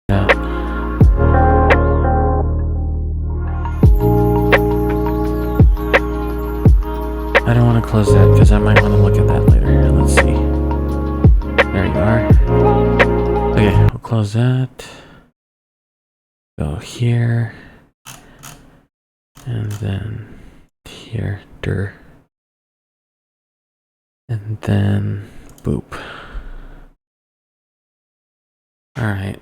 Yeah. I don't want to close that because I might want to look at that later. Let's see. There you are. Okay, we'll close that. Go here. And then here. And then boop. Alright.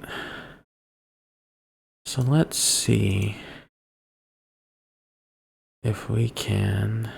So let's see if we can.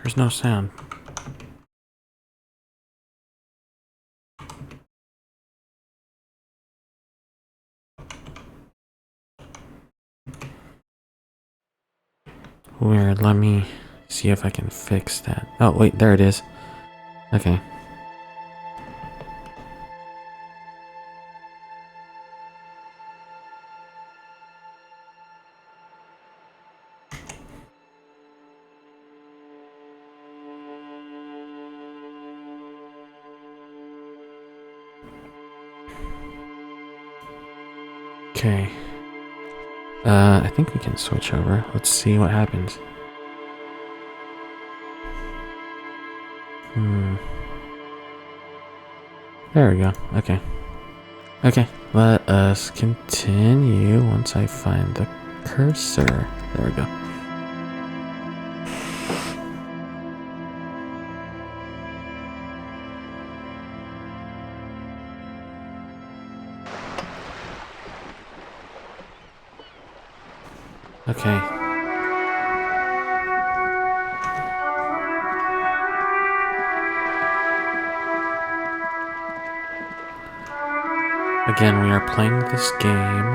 There's no sound. Weird, let me see if I can fix that. Oh, wait, there it is. Okay. Okay. I think we can switch over. Let's see what happens. There we go. Okay. Okay, let us continue once I find the cursor. There we go. Okay. Again, we are playing this game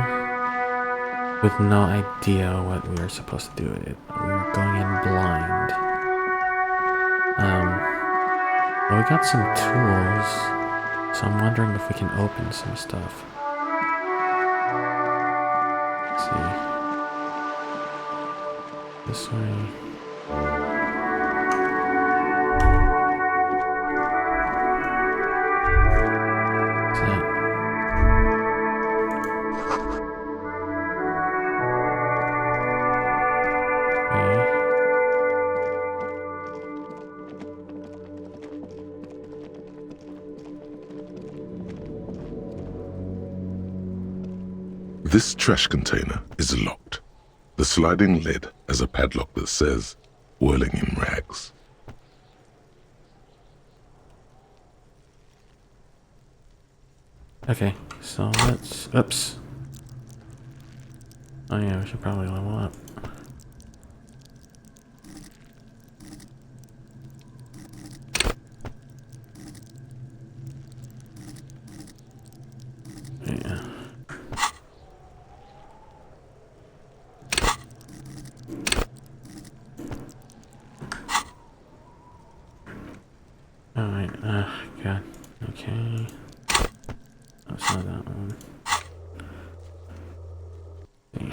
with no idea what we are supposed to do with it. We are going in blind. Well, we got some tools, so I'm wondering if we can open some stuff. Let's see. This way. What's that? This trash container is locked. The sliding lid has a padlock that says, "Whirling in rags." Okay, so let's... Oops. Oh yeah, we should probably level up. Yeah. Alright, God. Okay. That's not that one. See.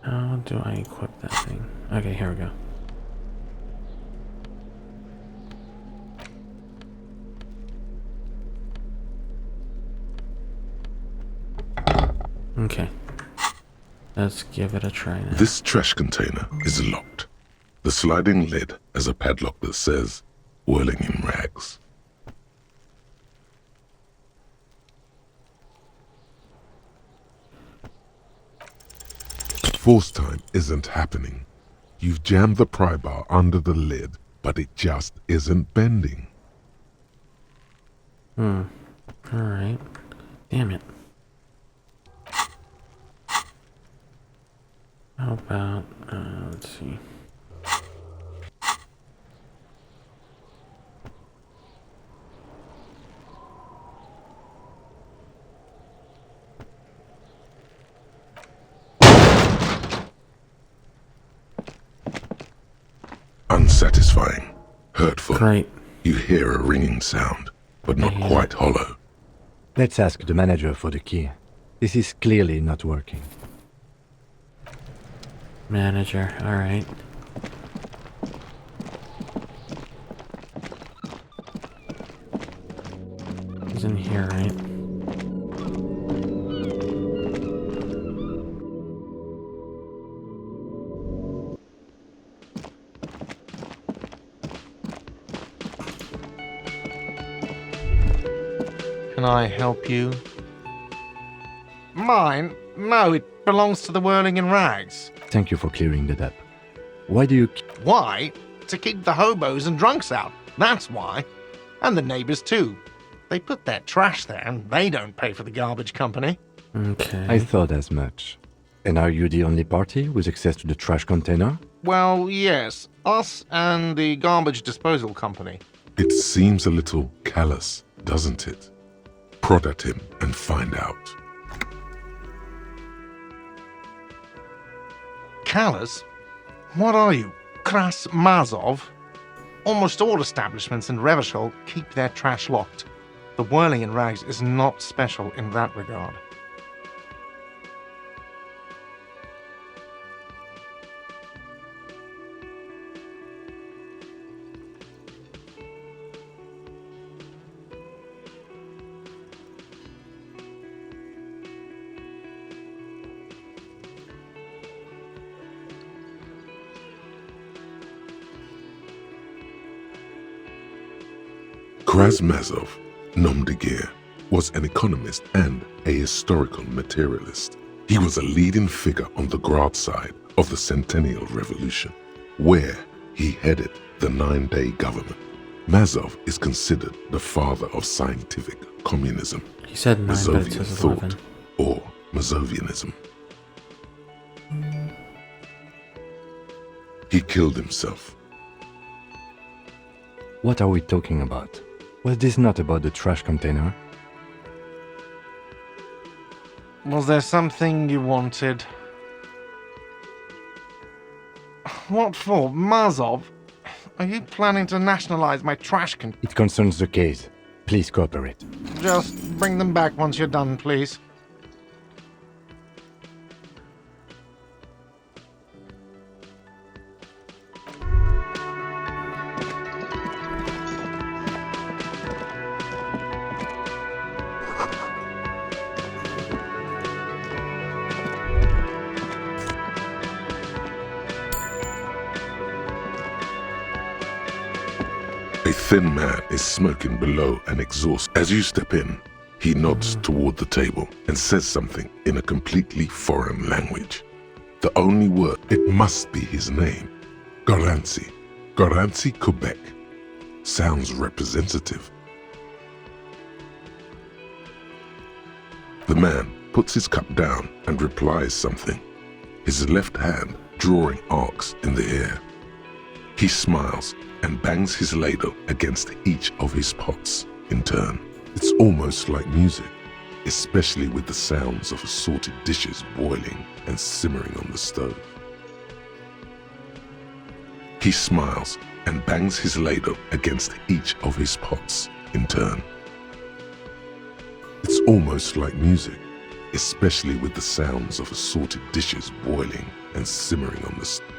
How do I equip that thing? Okay, here we go. Okay. Let's give it a try now. This trash container is locked. The sliding lid has a padlock that says, whirling in rags. Force time isn't happening. You've jammed the pry bar under the lid, but it just isn't bending. Alright. Damn it. How about, let's see. Unsatisfying. Hurtful. Great. You hear a ringing sound, but not quite hollow. Let's ask the manager for the key. This is clearly not working. Manager, alright. He's in here, right? Can I help you? Mine? No, it belongs to the Whirling in Rags. Thank you for clearing that up. Why do you... Why? To keep the hobos and drunks out. That's why. And the neighbors too. They put their trash there and they don't pay for the garbage company. Okay. I thought as much. And are you the only party with access to the trash container? Well, yes. Us and the garbage disposal company. It seems a little callous, doesn't it? Prod at him and find out. Callous? What are you? Kras Mazov? Almost all establishments in Revachol keep their trash locked. The Whirling in Rags is not special in that regard. Krasmazov, nom de guerre, was an economist and a historical materialist. He was a leading figure on the Grad side of the Centennial Revolution, where he headed the 9-day government. Mazov is considered the father of scientific communism, He said 9, but it Mazovian says 11. thought, or Mazovianism. He killed himself. What are we talking about? Was this not about the trash container? Was there something you wanted? What for? Mazov? Are you planning to nationalize my trash can? It concerns the case. Please cooperate. Just bring them back once you're done, please. A thin man is smoking below an exhaust. As you step in, he nods toward the table and says something in a completely foreign language. The only word, it must be his name. Garanzi. Garanzi Quebec. Sounds representative. The man puts his cup down and replies something, his left hand drawing arcs in the air. He smiles and bangs his ladle against each of his pots in turn. It's almost like music, especially with the sounds of assorted dishes boiling and simmering on the stove. He smiles and bangs his ladle against each of his pots in turn. It's almost like music, especially with the sounds of assorted dishes boiling and simmering on the stove.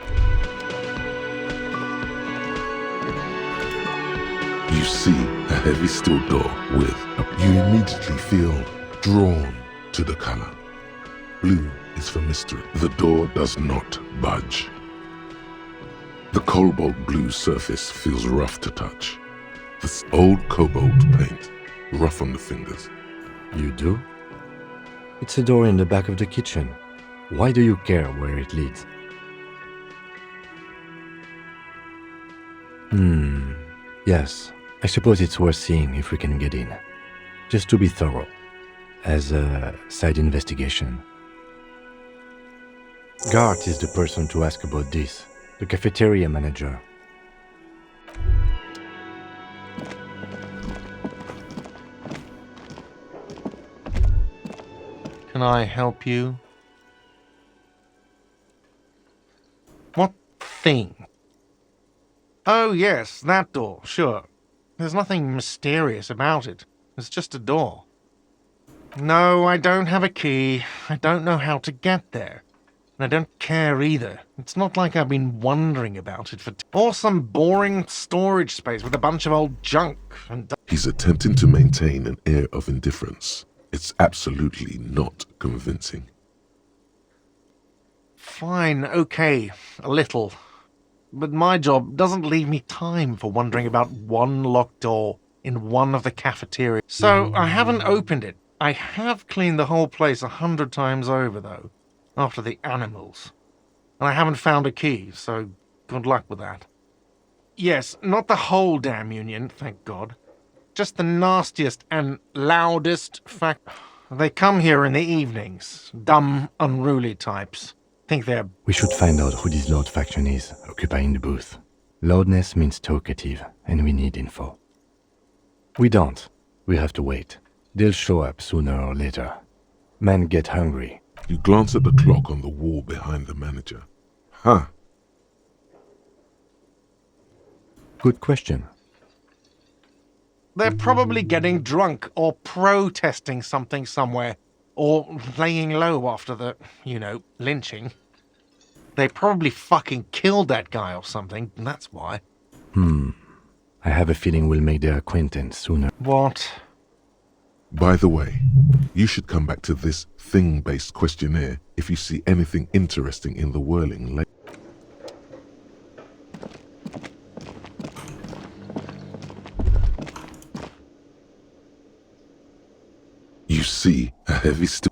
You see a heavy steel door with you immediately feel drawn to the color. Blue is for mystery. The door does not budge. The cobalt blue surface feels rough to touch. This old cobalt paint, rough on the fingers. You do? It's a door in the back of the kitchen. Why do you care where it leads? Yes, I suppose it's worth seeing if we can get in. Just to be thorough, as a side investigation. Gart is the person to ask about this, the cafeteria manager. Can I help you? What thing? Oh, yes, that door, sure. There's nothing mysterious about it. It's just a door. No, I don't have a key. I don't know how to get there. And I don't care either. It's not like I've been wondering about it or some boring storage space with a bunch of old junk and... He's attempting to maintain an air of indifference. It's absolutely not convincing. Fine, okay, a little. But my job doesn't leave me time for wondering about one locked door in one of the cafeterias. So I haven't opened it. I have cleaned the whole place 100 times over, though, after the animals. And I haven't found a key, so good luck with that. Yes, not the whole damn union, thank God. Just the nastiest and loudest They come here in the evenings. Dumb, unruly types. Think they're... We should find out who this loud faction is, occupying the booth. Loudness means talkative, and we need info. We don't. We have to wait. They'll show up sooner or later. Men get hungry. You glance at the clock on the wall behind the manager. Huh. Good question. They're probably getting drunk or protesting something somewhere. Or laying low after the, lynching. They probably fucking killed that guy or something, and that's why. I have a feeling we'll make their acquaintance sooner. What? By the way, you should come back to this thing-based questionnaire if you see anything interesting in the whirling lake. You see a heavy steel.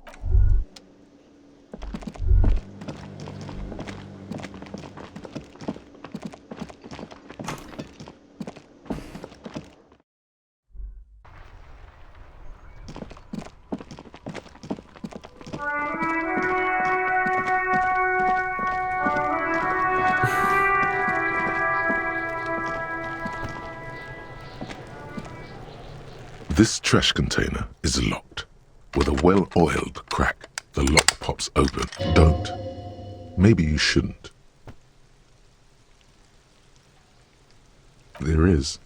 This trash container is locked. With a well-oiled crack, the lock pops open. Don't. Maybe you shouldn't. There is,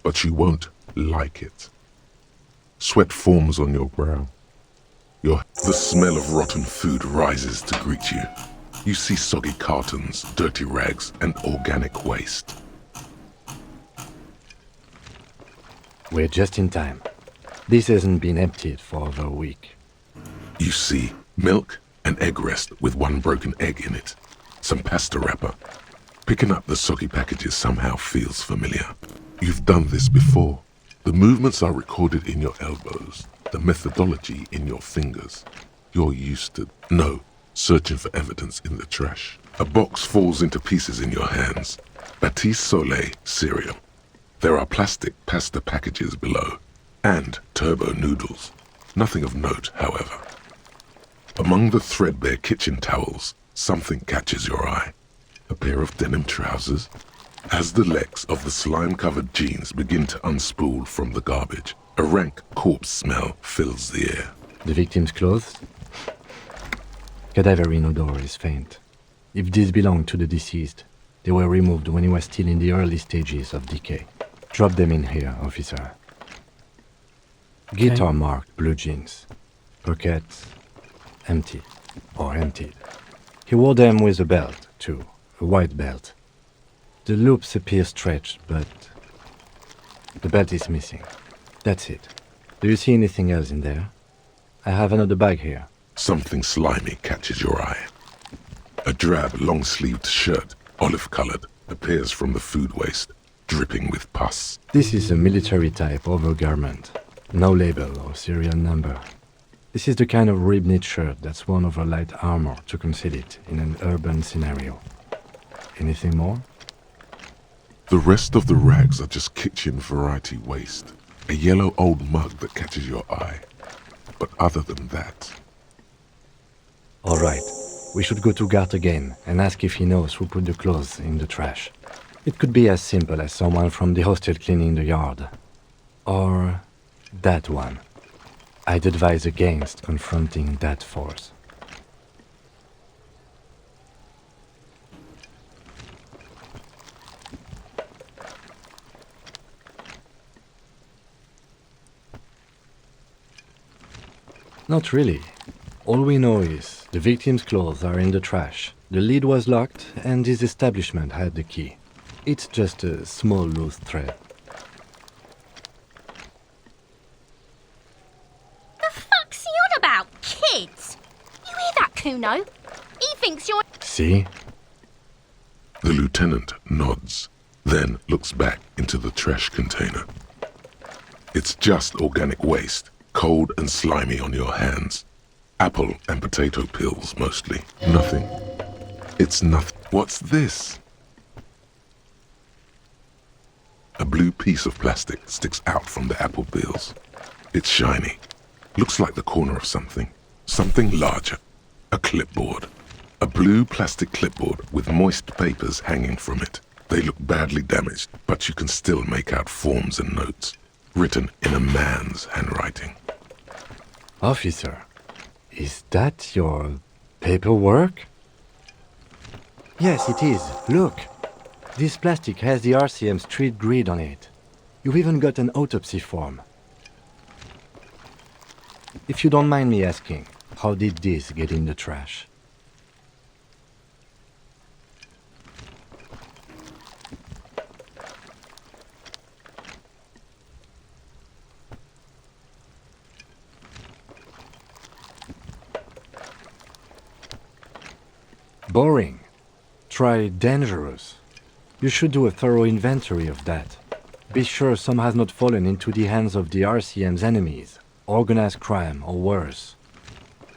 but you won't like it. Sweat forms on your brow. The smell of rotten food rises to greet you. You see soggy cartons, dirty rags, and organic waste. We're just in time. This hasn't been emptied for over a week. You see milk and egg rest with one broken egg in it. Some pasta wrapper. Picking up the soggy packages somehow feels familiar. You've done this before. The movements are recorded in your elbows, the methodology in your fingers. You're used to... No, searching for evidence in the trash. A box falls into pieces in your hands. Batiste Soleil cereal. There are plastic pasta packages below, and turbo noodles. Nothing of note, however. Among the threadbare kitchen towels, something catches your eye. A pair of denim trousers. As the legs of the slime-covered jeans begin to unspool from the garbage, a rank corpse smell fills the air. The victim's clothes? Cadaverine odor is faint. If these belong to the deceased, they were removed when he was still in the early stages of decay. Drop them in here, officer. Guitar-marked blue jeans. Pockets empty or emptied. He wore them with a belt, too. A white belt. The loops appear stretched, but the belt is missing. That's it. Do you see anything else in there? I have another bag here. Something slimy catches your eye. A drab, long-sleeved shirt, olive-colored, appears from the food waste, dripping with pus. This is a military-type overgarment. No label or serial number. This is the kind of rib-knit shirt that's worn over light armor to conceal it in an urban scenario. Anything more? The rest of the rags are just kitchen variety waste. A yellow old mug that catches your eye. But other than that... All right. We should go to Gart again and ask if he knows who put the clothes in the trash. It could be as simple as someone from the hostel cleaning the yard. Or that one. I'd advise against confronting that force. Not really. All we know is the victim's clothes are in the trash, the lid was locked, and his establishment had the key. It's just a small loose thread. The fuck's he on about? Kids? You hear that, Kuno? He thinks you're... See? The lieutenant nods, then looks back into the trash container. It's just organic waste, cold and slimy on your hands. Apple and potato peels, mostly. Nothing. It's nothing. What's this? A blue piece of plastic sticks out from the apple peels. It's shiny. Looks like the corner of something. Something larger. A clipboard. A blue plastic clipboard with moist papers hanging from it. They look badly damaged, but you can still make out forms and notes, written in a man's handwriting. Officer, is that your paperwork? Yes, it is. Look. This plastic has the RCM street grid on it. You've even got an autopsy form. If you don't mind me asking, how did this get in the trash? Boring. Try dangerous. You should do a thorough inventory of that. Be sure some has not fallen into the hands of the RCM's enemies, organized crime or worse.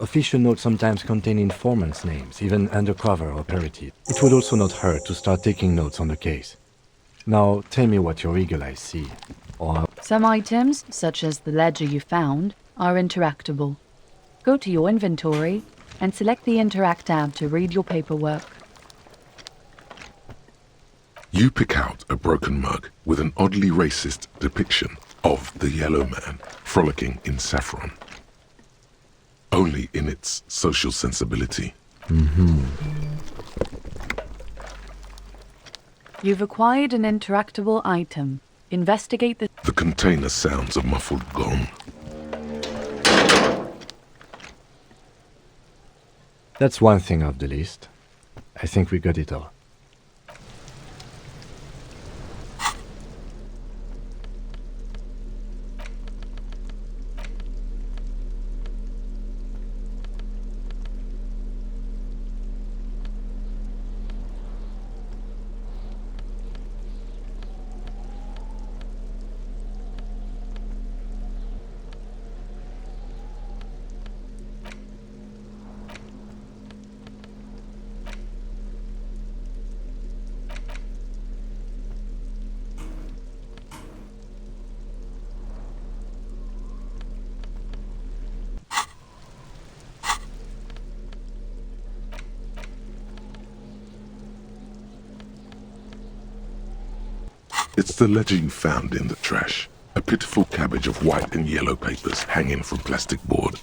Official notes sometimes contain informants' names, even undercover operatives. It would also not hurt to start taking notes on the case. Now, tell me what your eagle eyes see. Or Some items, such as the ledger you found, are interactable. Go to your inventory and select the Interact tab to read your paperwork. You pick out a broken mug with an oddly racist depiction of the yellow man frolicking in saffron. Only in its social sensibility. You've acquired an interactable item. Investigate the... The container sounds a muffled gong. that's one thing off the list. I think we got it all. It's the ledger you found in the trash. A pitiful cabbage of white and yellow papers hanging from plastic board,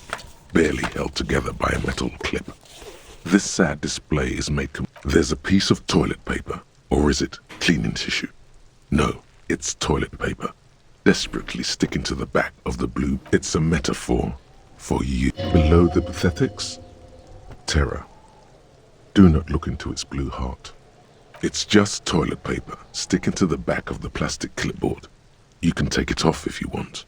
barely held together by a metal clip. This sad display is made There's a piece of toilet paper, or is it cleaning tissue? No, it's toilet paper, desperately sticking to the back of the blue. It's a metaphor for you. Below the pathetics, terror. Do not look into its blue heart. It's just toilet paper sticking to the back of the plastic clipboard. You can take it off if you want.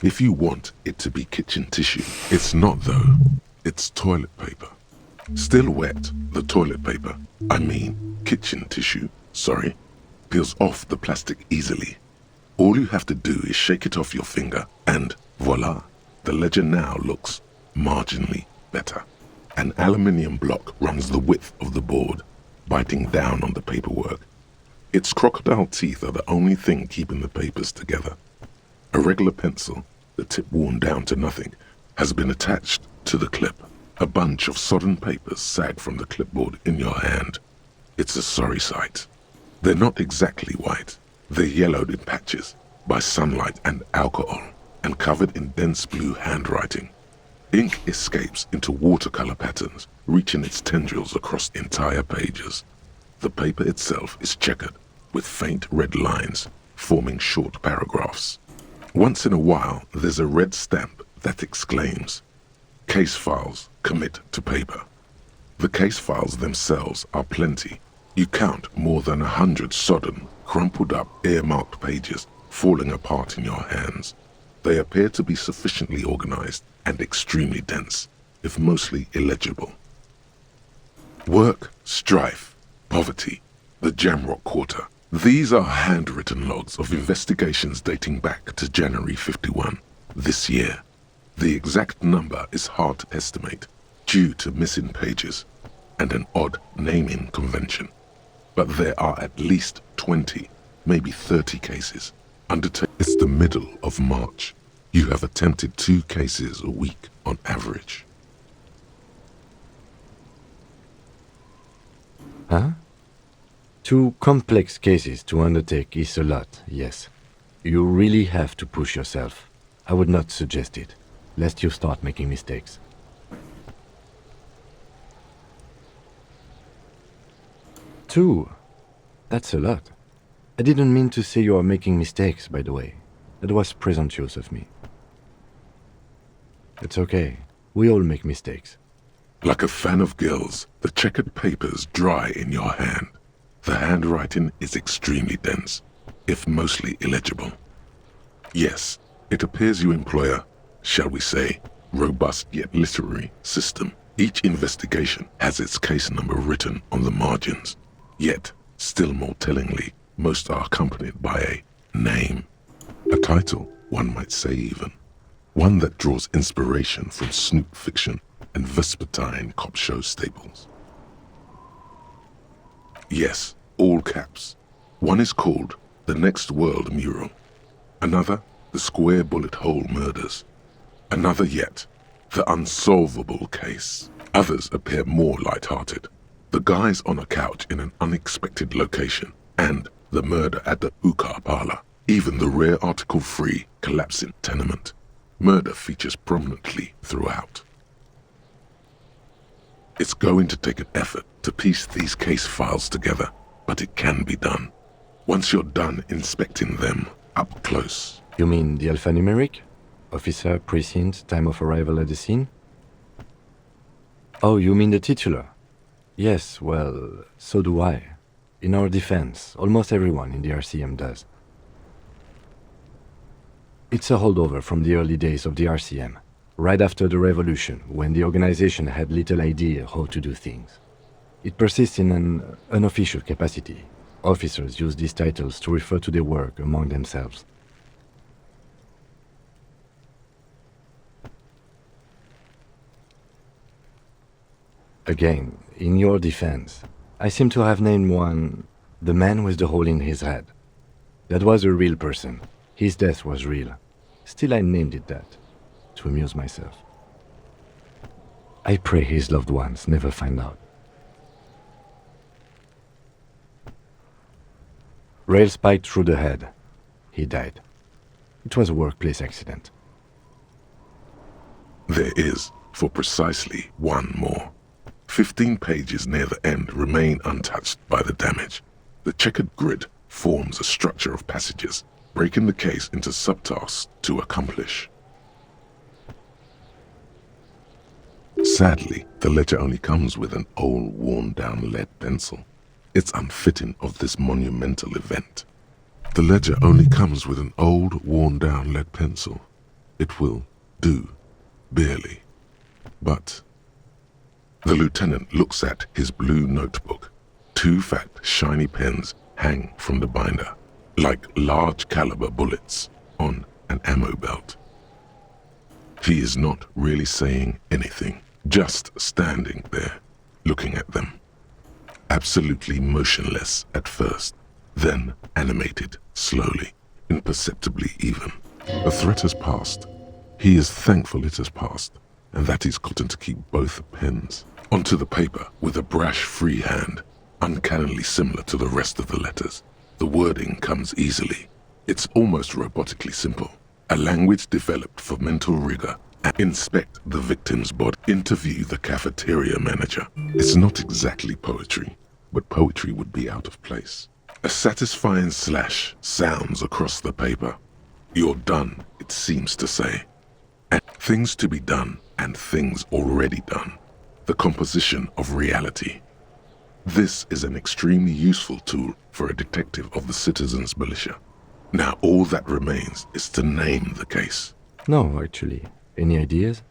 If you want it to be kitchen tissue, it's not though. It's toilet paper. Still wet, the toilet paper, kitchen tissue, peels off the plastic easily. All you have to do is shake it off your finger and voila, the ledger now looks marginally better. An aluminium block runs the width of the board, biting down on the paperwork. Its crocodile teeth are the only thing keeping the papers together. A regular pencil, the tip worn down to nothing, has been attached to the clip. A bunch of sodden papers sag from the clipboard in your hand. It's a sorry sight. They're not exactly white. They're yellowed in patches by sunlight and alcohol, and covered in dense blue handwriting. Ink escapes into watercolor patterns, reaching its tendrils across entire pages. The paper itself is checkered, with faint red lines, forming short paragraphs. Once in a while, there's a red stamp that exclaims, "Case files, commit to paper." The case files themselves are plenty. You count more than 100 sodden, crumpled up, earmarked pages falling apart in your hands. They appear to be sufficiently organized and extremely dense, if mostly illegible. Work, strife, poverty, the Jamrock Quarter. These are handwritten logs of investigations dating back to January 51, this year. The exact number is hard to estimate due to missing pages and an odd naming convention. But there are at least 20, maybe 30 cases undertaken. It's the middle of March. You have attempted 2 cases a week on average. Huh? 2 complex cases to undertake is a lot, yes. You really have to push yourself. I would not suggest it, lest you start making mistakes. Two? That's a lot. I didn't mean to say you are making mistakes, by the way. That was presumptuous of me. It's okay. We all make mistakes. Like a fan of gills, the checkered papers dry in your hand. The handwriting is extremely dense, if mostly illegible. Yes, it appears you employ a, shall we say, robust yet literary system. Each investigation has its case number written on the margins. Yet, still more tellingly, most are accompanied by a name. A title, one might say even. One that draws inspiration from snoop fiction and vespertine cop show staples. Yes, all caps. One is called The Next World Mural. Another, The Square Bullet Hole Murders. Another yet, The Unsolvable Case. Others appear more light-hearted. The Guys on a Couch in an Unexpected Location, and The Murder at the Hookah Parlor. Even the rare article-free Collapsing Tenement. Murder features prominently throughout. It's going to take an effort to piece these case files together, but it can be done. Once you're done inspecting them up close. You mean the alphanumeric? Officer, precinct, time of arrival at the scene? Oh, you mean the titular? Yes, well, so do I. In our defense, almost everyone in the RCM does. It's a holdover from the early days of the RCM, right after the revolution, when the organization had little idea how to do things. It persists in an unofficial capacity. Officers use these titles to refer to their work among themselves. Again, in your defense, I seem to have named one the man with the hole in his head. That was a real person. His death was real. Still, I named it that, to amuse myself. I pray his loved ones never find out. Rail spiked through the head. He died. It was a workplace accident. There is, for precisely one more. 15 pages near the end remain untouched by the damage. The checkered grid forms a structure of passages, breaking the case into subtasks to accomplish. Sadly, the ledger only comes with an old, worn-down lead pencil. It's unfitting of this monumental event. The ledger only comes with an old, worn-down lead pencil. It will do, barely. But the lieutenant looks at his blue notebook. 2 fat, shiny pens hang from the binder, like large-caliber bullets on an ammo belt. He is not really saying anything, just standing there, looking at them. Absolutely motionless at first, then animated slowly, imperceptibly even. The threat has passed. He is thankful it has passed, and that he's gotten to keep both pens onto the paper with a brash free hand, uncannily similar to the rest of the letters. The wording comes easily. It's almost robotically simple. A language developed for mental rigor. Inspect the victim's body. Interview the cafeteria manager. It's not exactly poetry, but poetry would be out of place. A satisfying slash sounds across the paper. You're done, it seems to say. And things to be done and things already done. The composition of reality. This is an extremely useful tool for a detective of the citizens' militia. Now all that remains is to name the case. No, actually. Any ideas?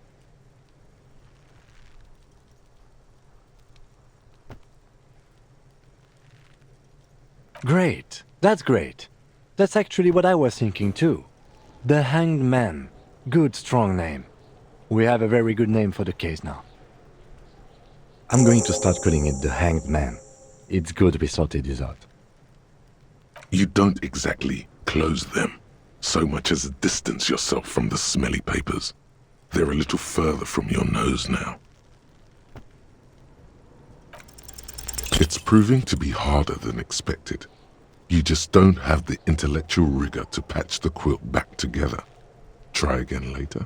Great. That's great. That's actually what I was thinking too. The Hanged Man. Good, strong name. We have a very good name for the case now. I'm going to start calling it the Hanged Man. It's good we sorted this out. You don't exactly close them, so much as distance yourself from the smelly papers. They're a little further from your nose now. It's proving to be harder than expected. You just don't have the intellectual rigor to patch the quilt back together. Try again later.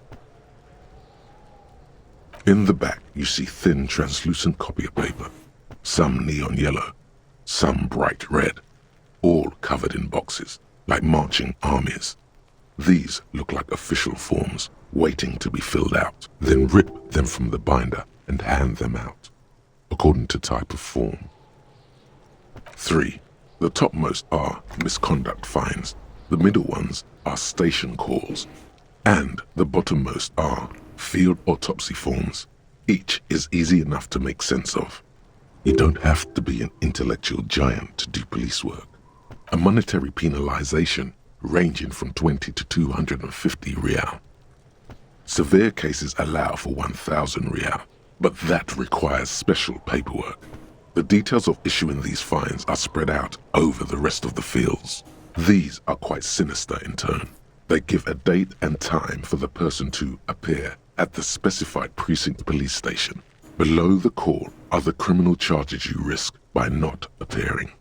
In the back, you see thin, translucent copier paper. Some neon yellow, some bright red, all covered in boxes, like marching armies. These look like official forms, waiting to be filled out. Then rip them from the binder and hand them out, according to type of form. 3. The topmost are misconduct fines, the middle ones are station calls, and the bottommost are field autopsy forms. Each is easy enough to make sense of. You don't have to be an intellectual giant to do police work. A monetary penalization ranging from 20 to 250 real. Severe cases allow for 1,000 real, but that requires special paperwork. The details of issuing these fines are spread out over the rest of the fields. These are quite sinister in turn. They give a date and time for the person to appear at the specified precinct police station. Below the call are the criminal charges you risk by not appearing.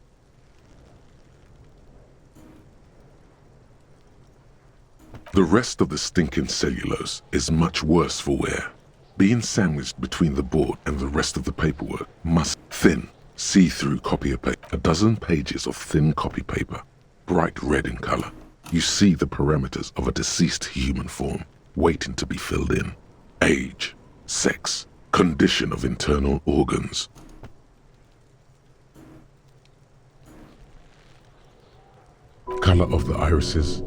The rest of the stinking cellulose is much worse for wear. Being sandwiched between the board and the rest of the paperwork must thin, see-through copier paper. A dozen pages of thin copy paper, bright red in color. You see the parameters of a deceased human form waiting to be filled in. Age, sex, condition of internal organs. Color of the irises,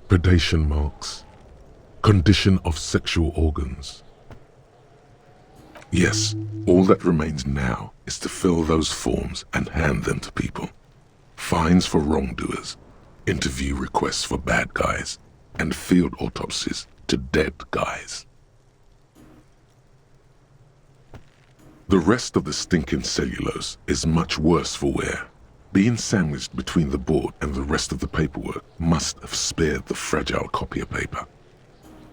predation marks, condition of sexual organs. Yes, all that remains now is to fill those forms and hand them to people. Fines for wrongdoers, interview requests for bad guys, and field autopsies to dead guys. The rest of the stinking cellulose is much worse for wear. Being sandwiched between the board and the rest of the paperwork must have spared the fragile copier paper.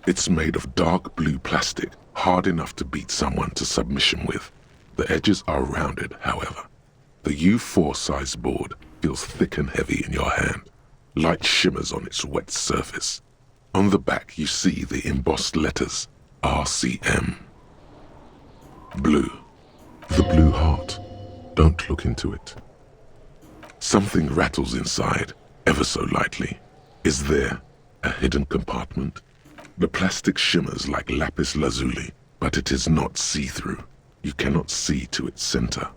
It's made of dark blue plastic, hard enough to beat someone to submission with. The edges are rounded, however. The U4 size board feels thick and heavy in your hand. Light shimmers on its wet surface. On the back, you see the embossed letters, RCM. Blue. The blue heart. Don't look into it. Something rattles inside, ever so lightly. Is there a hidden compartment? The plastic shimmers like lapis lazuli, but it is not see-through. You cannot see to its center.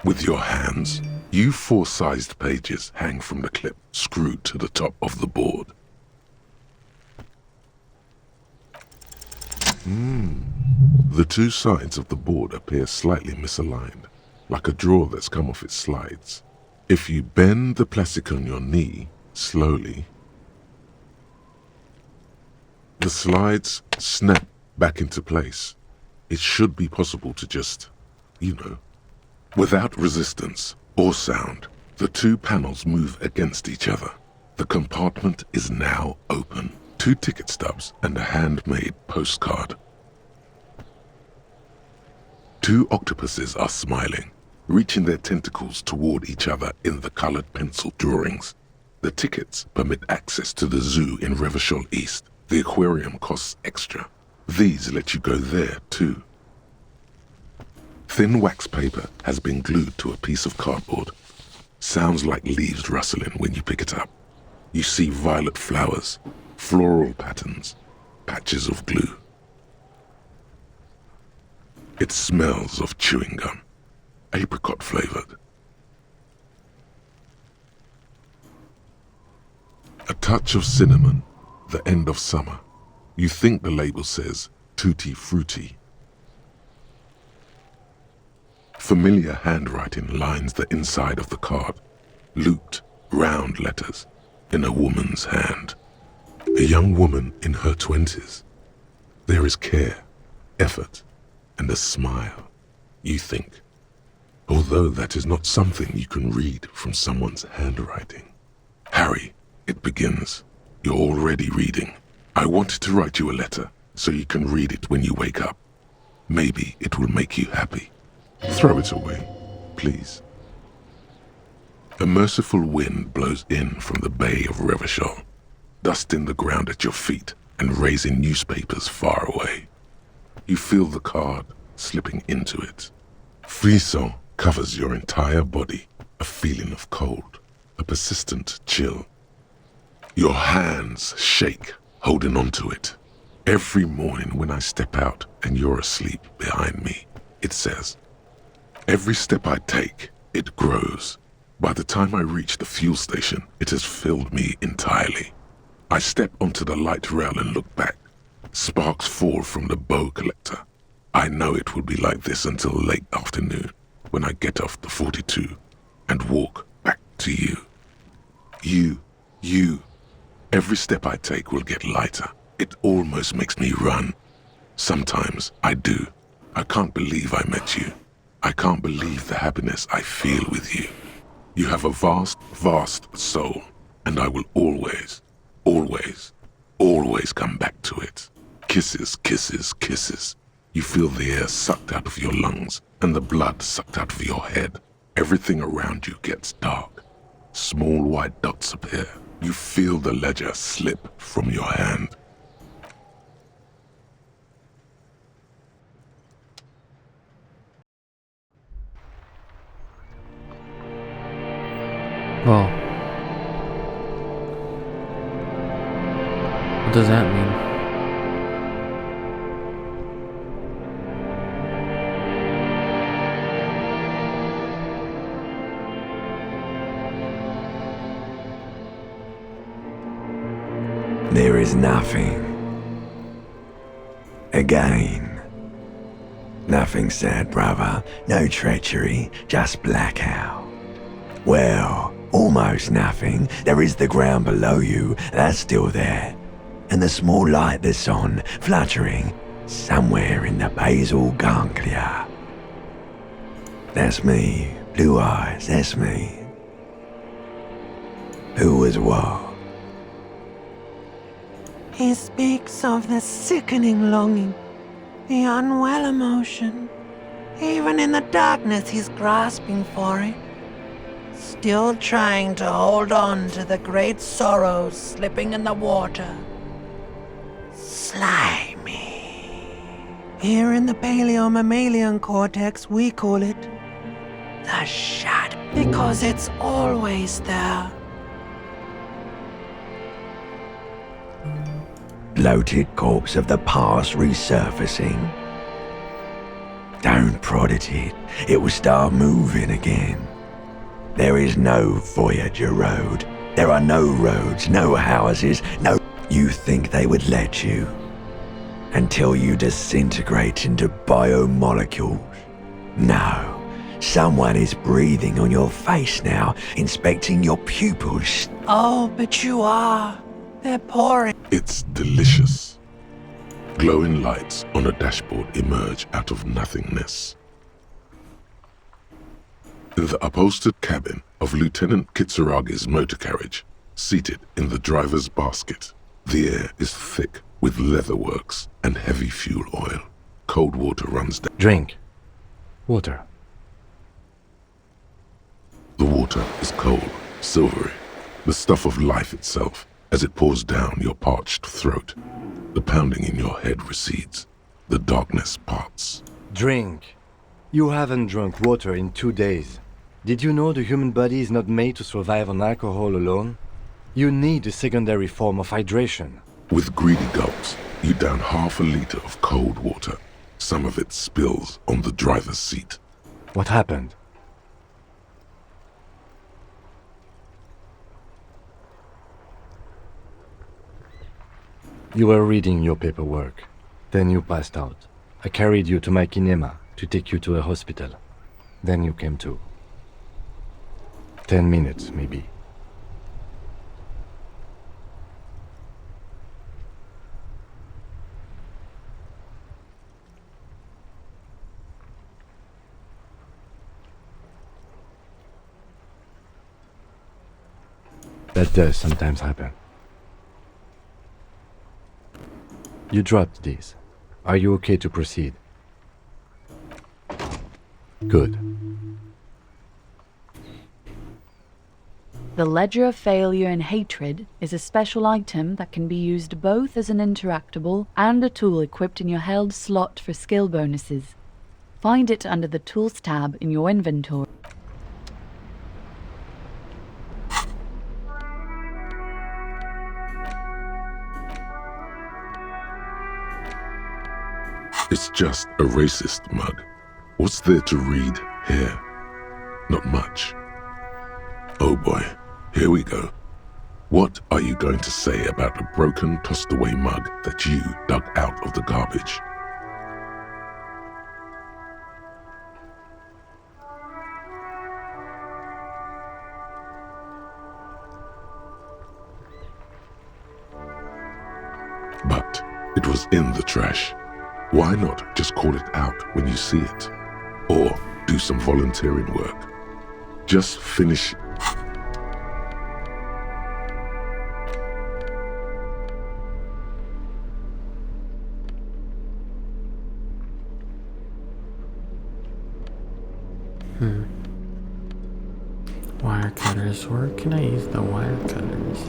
With your hands, you 4-sized pages hang from the clip screwed to the top of the board. The two sides of the board appear slightly misaligned, like a drawer that's come off its slides. If you bend the plastic on your knee slowly, the slides snap back into place. It should be possible to just, without resistance or sound, the two panels move against each other. The compartment is now open. 2 ticket stubs and a handmade postcard. 2 octopuses are smiling, reaching their tentacles toward each other in the colored pencil drawings. The tickets permit access to the zoo in Revachol East. The aquarium costs extra. These let you go there too. Thin wax paper has been glued to a piece of cardboard. Sounds like leaves rustling when you pick it up. You see violet flowers, floral patterns, patches of glue. It smells of chewing gum, apricot flavored. A touch of cinnamon, the end of summer. You think the label says tutti frutti. Familiar handwriting lines the inside of the card, looped, round letters in a woman's hand. A young woman in her 20s. There is care, effort, and a smile, you think. Although that is not something you can read from someone's handwriting. Harry, it begins. You're already reading. I wanted to write you a letter so you can read it when you wake up. Maybe it will make you happy. Throw it away, please. A merciful wind blows in from the bay of Revachol, dusting the ground at your feet and raising newspapers far away. You feel the card slipping into it. Frisson covers your entire body, a feeling of cold, a persistent chill. Your hands shake, holding onto it. Every morning when I step out and you're asleep behind me, it says. Every step I take, it grows. By the time I reach the fuel station, it has filled me entirely. I step onto the light rail and look back. Sparks fall from the bow collector. I know it will be like this until late afternoon, when I get off the 42 and walk back to you. You. Every step I take will get lighter. It almost makes me run. Sometimes I do. I can't believe I met you. I can't believe the happiness I feel with you. You have a vast, vast soul, and I will always, always, always come back to it. Kisses, kisses, kisses. You feel the air sucked out of your lungs and the blood sucked out of your head. Everything around you gets dark. Small white dots appear. You feel the ledger slip from your hand. Well, what does that mean? There is nothing. Again. Nothing sad, brother. No treachery, just blackout. Well, almost nothing. There is the ground below you, that's still there. And the small light that's on, fluttering, somewhere in the basal ganglia. That's me. Blue eyes, that's me. Who was what? He speaks of the sickening longing, the unwell emotion. Even in the darkness he's grasping for it. Still trying to hold on to the great sorrows slipping in the water. Slimy. Here in the paleomammalian cortex, we call it the shadow, because it's always there. Bloated corpse of the past resurfacing. Don't prod at it. It will start moving again. There is no Voyager road. There are no roads, no houses, no... You think they would let you? Until you disintegrate into biomolecules? No. Someone is breathing on your face now, inspecting your pupils. Oh, but you are. They're pouring. It's delicious. Glowing lights on a dashboard emerge out of nothingness. In the upholstered cabin of Lieutenant Kitsuragi's motor carriage, seated in the driver's basket, the air is thick with leatherworks and heavy fuel oil. Cold water runs down. Drink. Water. The water is cold, silvery, the stuff of life itself, as it pours down your parched throat. The pounding in your head recedes. The darkness parts. Drink. You haven't drunk water in 2 days. Did you know the human body is not made to survive on alcohol alone? You need a secondary form of hydration. With greedy gulps, you down half a liter of cold water. Some of it spills on the driver's seat. What happened? You were reading your paperwork. Then you passed out. I carried you to my kinema to take you to a hospital. Then you came to. 10 minutes, maybe. That does sometimes happen. You dropped these. Are you okay to proceed? Good. The Ledger of Failure and Hatred is a special item that can be used both as an interactable and a tool equipped in your held slot for skill bonuses. Find it under the Tools tab in your inventory. It's just a racist mug. What's there to read here? Not much. Oh boy, here we go. What are you going to say about a broken, tossed-away mug that you dug out of the garbage? But it was in the trash. Why not just call it out when you see it? Or do some volunteering work? Just finish. Wire cutters. Where can I use the wire cutters?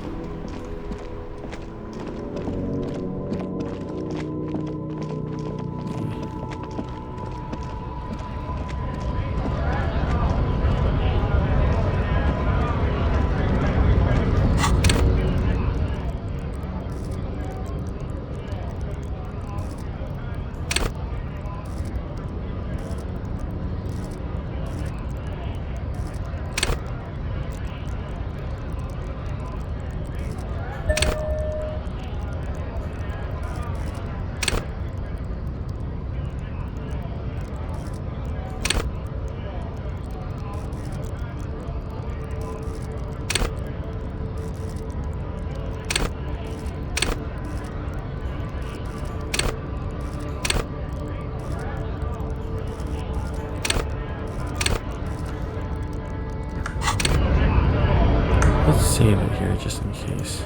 Let's save it here just in case.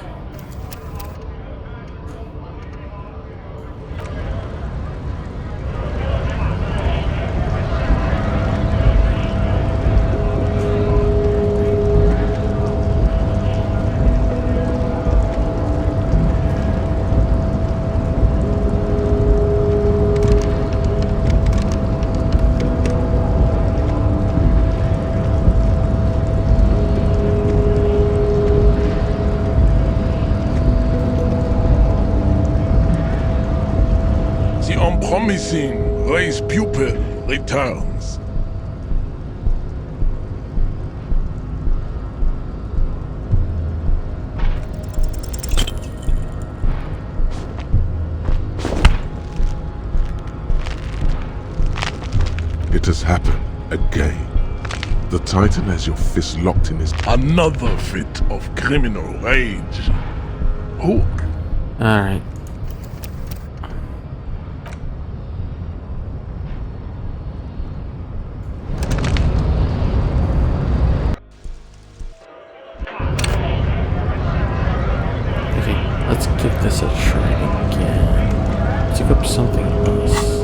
The unpromising race pupil returns. It has happened again. The Titan has your fist locked in his... Another fit of criminal rage. Who? Alright. Okay, let's give this a try again. Let's equip something else.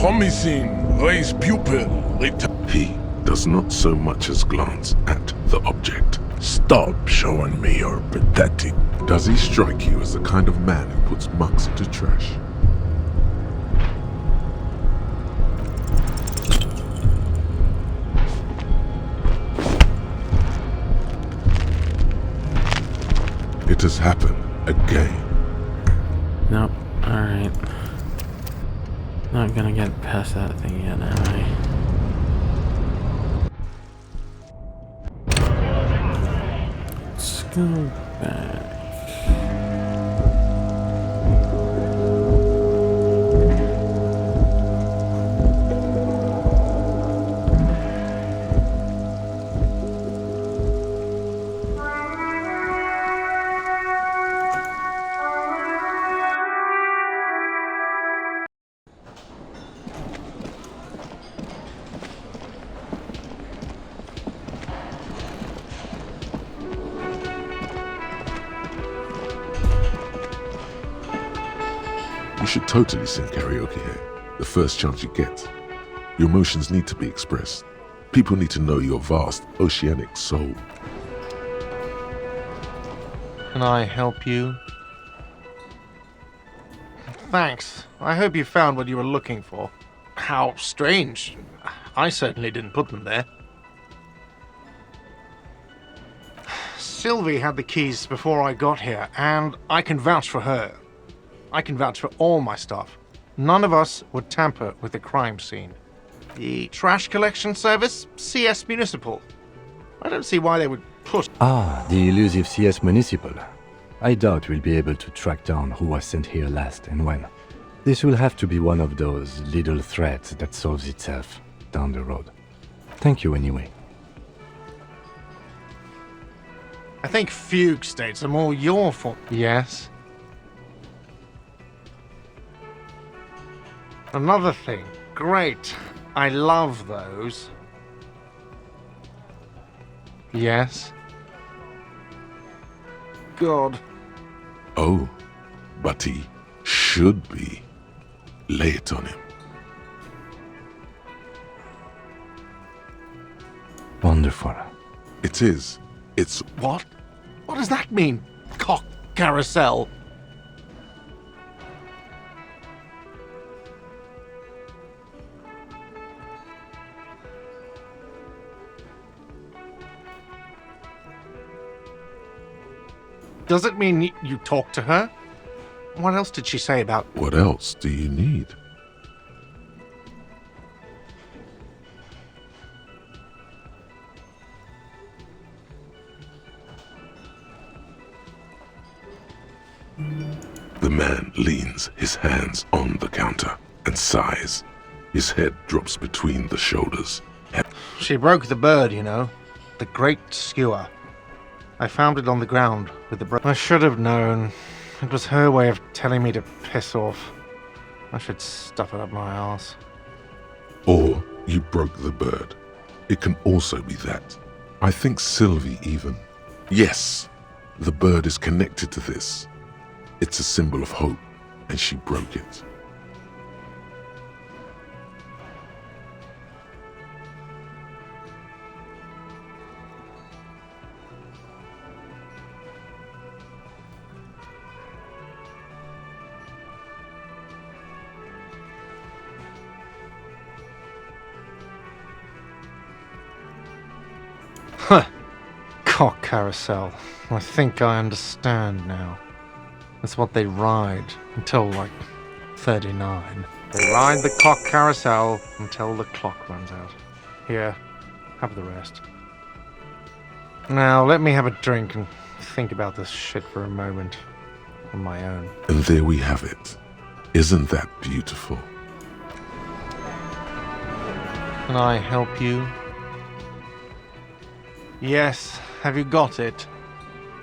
Promising race pupil return. He does not so much as glance at the object. Stop showing me your pathetic. Does he strike you as the kind of man who puts mugs into trash? It has happened again. Nope. Alright. Not gonna get past that thing yet, am I? Let's go back. You should totally sing karaoke here, the first chance you get. Your emotions need to be expressed. People need to know your vast, oceanic soul. Can I help you? Thanks. I hope you found what you were looking for. How strange. I certainly didn't put them there. Sylvie had the keys before I got here, and I can vouch for her. I can vouch for all my stuff. None of us would tamper with the crime scene. The trash collection service, CS Municipal. I don't see why they would put... Ah, the elusive CS Municipal. I doubt we'll be able to track down who was sent here last and when. This will have to be one of those little threats that solves itself down the road. Thank you anyway. I think fugue states are more your fault. Yes? Another thing. Great. I love those. Yes? God. Oh, but he should be. Lay it on him. Wonderful. It is. It's... What? What does that mean? Cock carousel. Does it mean you talked to her? What else did she say about... What else do you need? The man leans his hands on the counter and sighs. His head drops between the shoulders. She broke the bird, you know. The great skewer. I found it on the ground with the I should have known. It was her way of telling me to piss off. I should stuff it up my arse. Or you broke the bird. It can also be that. I think Sylvie even. Yes, the bird is connected to this. It's a symbol of hope, and she broke it. Huh. Cock carousel. I think I understand now. That's what they ride until, like, 39. They ride the cock carousel until the clock runs out. Here, have the rest. Now, let me have a drink and think about this shit for a moment. On my own. And there we have it. Isn't that beautiful? Can I help you? Yes, have you got it?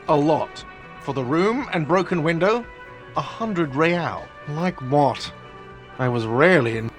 A lot. For the room and broken window? 100 real. Like what? I was rarely in...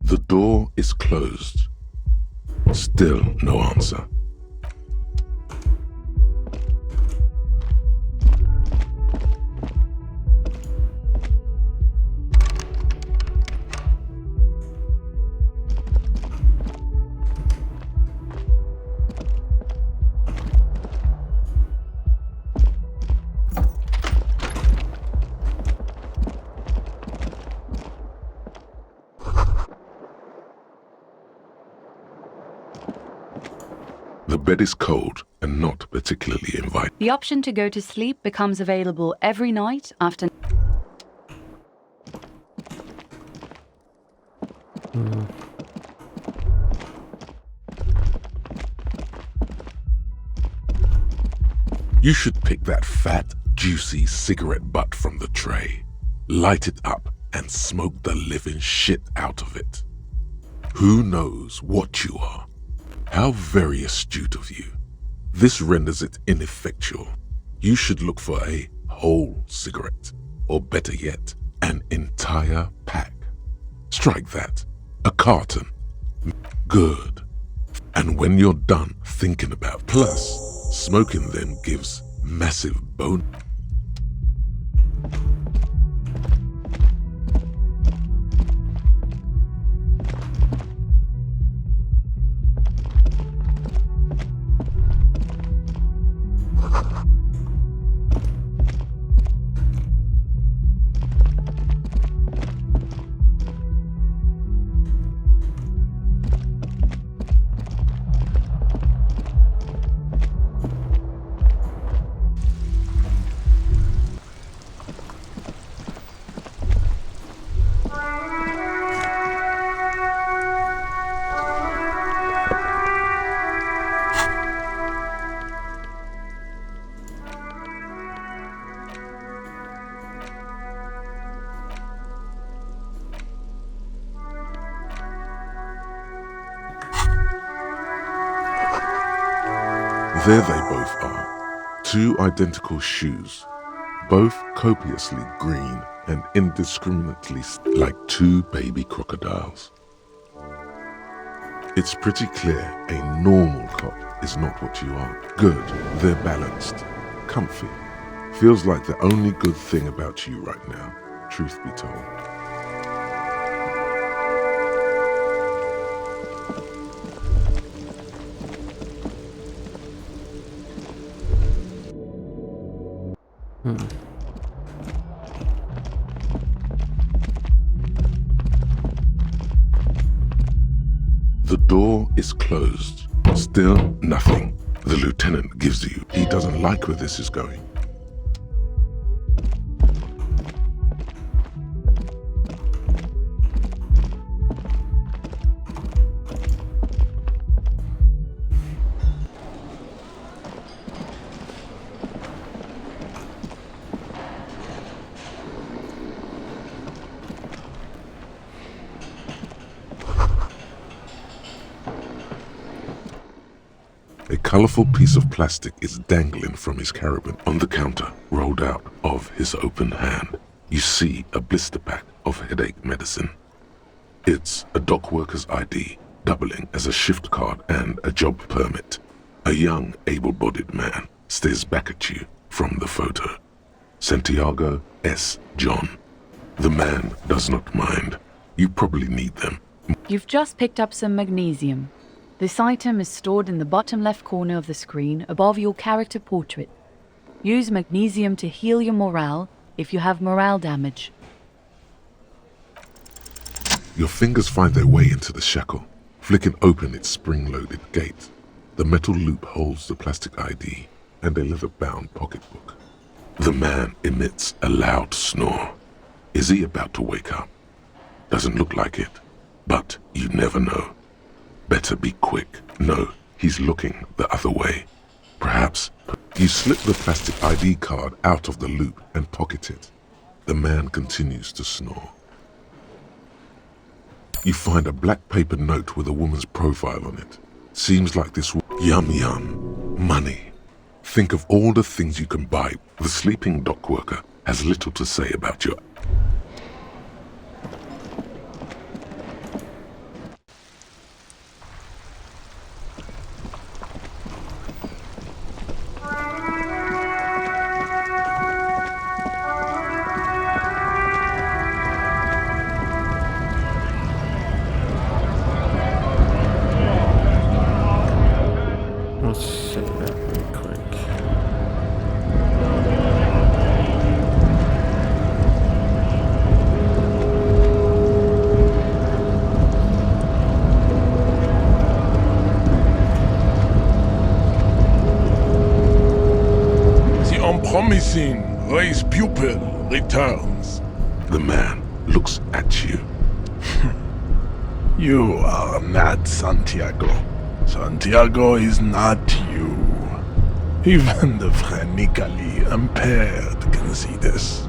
The door is closed. Still no answer. The bed is cold and not particularly inviting. The option to go to sleep becomes available every night after. You should pick that fat, juicy cigarette butt from the tray, light it up, and smoke the living shit out of it. Who knows what you are? How very astute of you. This renders it ineffectual. You should look for a whole cigarette, or better yet, an entire pack. Strike that. A carton. Good. And when you're done thinking about, plus, smoking them gives massive bone. There they both are, two identical shoes, both copiously green and indiscriminately like two baby crocodiles. It's pretty clear a normal cop is not what you are. Good, they're balanced, comfy. Feels like the only good thing about you right now, truth be told. The door is closed. Still nothing. The lieutenant gives you. He doesn't like where this is going. A colorful piece of plastic is dangling from his carabin on the counter, rolled out of his open hand. You see a blister pack of headache medicine. It's a dock worker's ID, doubling as a shift card and a job permit. A young, able-bodied man stares back at you from the photo. Santiago S. John. The man does not mind. You probably need them. You've just picked up some magnesium. This item is stored in the bottom left corner of the screen above your character portrait. Use magnesium to heal your morale if you have morale damage. Your fingers find their way into the shackle, flicking open its spring-loaded gate. The metal loop holds the plastic ID and a leather-bound pocketbook. The man emits a loud snore. Is he about to wake up? Doesn't look like it, but you never know. Better be quick. No, he's looking the other way. Perhaps you slip the plastic ID card out of the loop and pocket it. The man continues to snore. You find a black paper note with a woman's profile on it. Seems like this yum yum. Money. Think of all the things you can buy. The sleeping dock worker has little to say about your... Let's save that real quick. The unpromising race pupil returns. The man looks at you. You are not Santiago. Santiago is not you. Even the phrenically impaired can see this.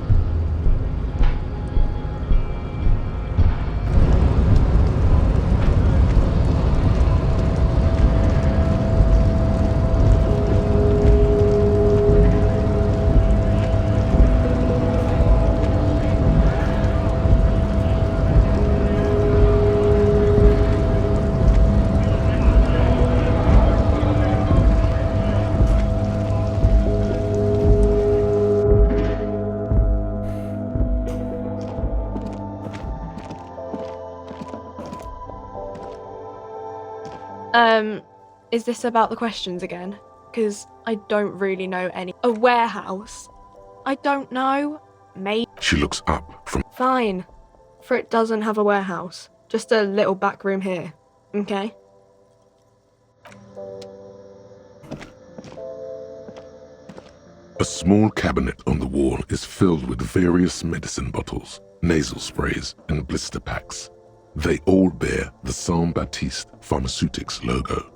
Is this about the questions again? Because I don't really know any. A warehouse? I don't know. Maybe. She looks up from... Fine. For it doesn't have a warehouse. Just a little back room here. Okay? A small cabinet on the wall is filled with various medicine bottles, nasal sprays, and blister packs. They all bear the Saint Baptiste Pharmaceutics logo.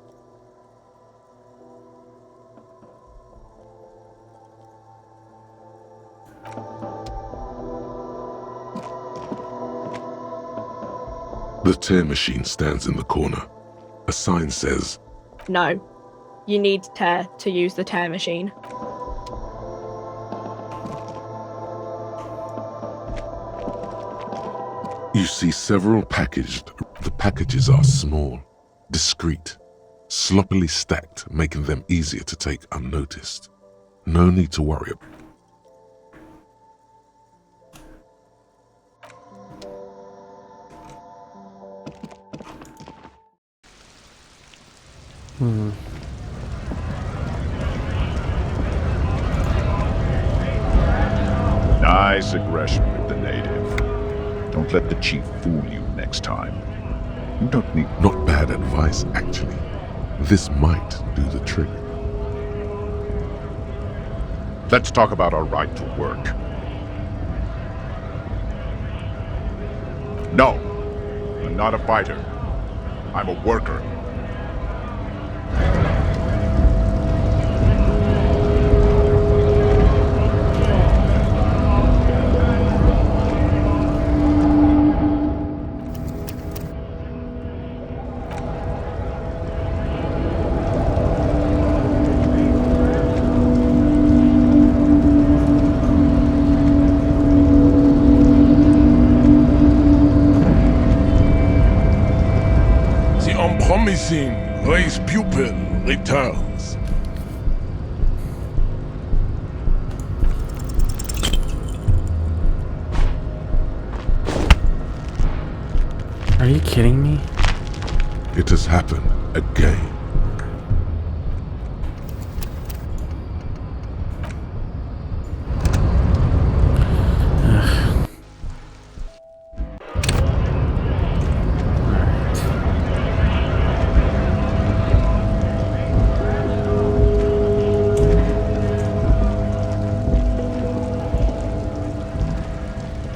The tear machine stands in the corner. A sign says, No. You need tear to use the tear machine. You see several packaged. The packages are small, discreet, sloppily stacked, making them easier to take unnoticed. No need to worry. Nice aggression with the native. Don't let the chief fool you next time. You don't need... Not bad advice, actually. This might do the trick. Let's talk about our right to work. No, I'm not a fighter. I'm a worker. open returns. Are you kidding me? It has happened again.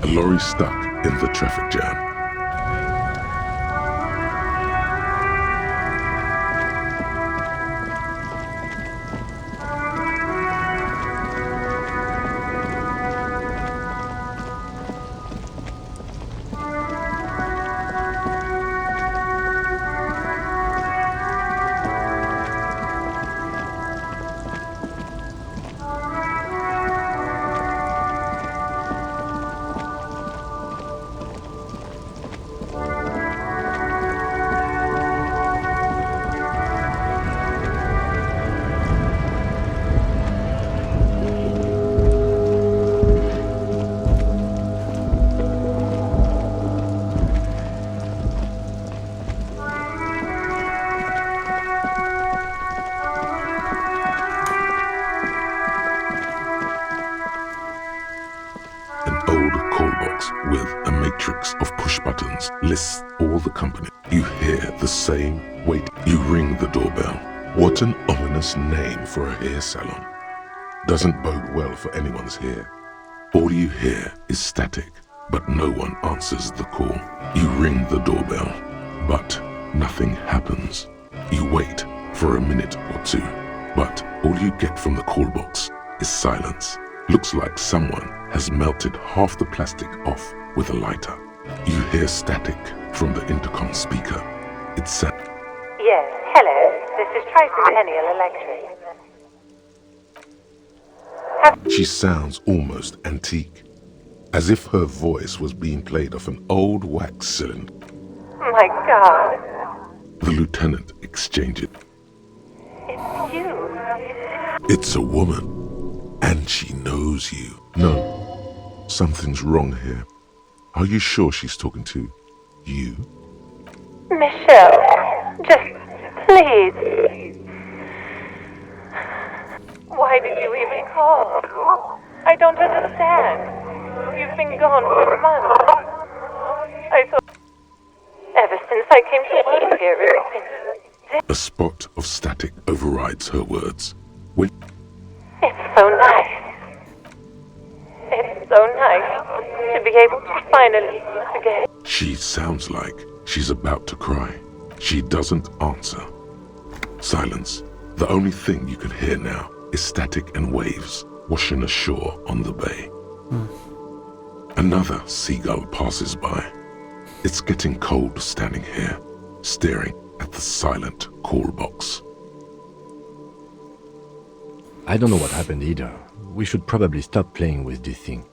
A lorry stuck in the traffic jam. With a matrix of push buttons lists all the company. You hear the same wait. You ring the doorbell. What an ominous name for a hair salon. Doesn't bode well for anyone's hair. All you hear is static, but no one answers the call. You ring the doorbell, but nothing happens. You wait for a minute or two, but all you get from the call box is silence. Looks like someone has melted half the plastic off with a lighter. You hear static from the intercom speaker. It said, "Yes, hello. This is Tricentennial Electric." She sounds almost antique, as if her voice was being played off an old wax cylinder. My God. The lieutenant exchanges. It's you. It's a woman. And she knows you. No, something's wrong here. Are you sure she's talking to you? Michelle, just please. Why did you even call? I don't understand. You've been gone for months. I thought ever since I came to work here, it's been... A spot of static overrides her words. When It's so nice. It's so nice to be able to finally forget. She sounds like she's about to cry. She doesn't answer. Silence. The only thing you can hear now is static and waves washing ashore on the bay. Another seagull passes by. It's getting cold standing here, staring at the silent call box. I don't know what happened either. We should probably stop playing with this thing.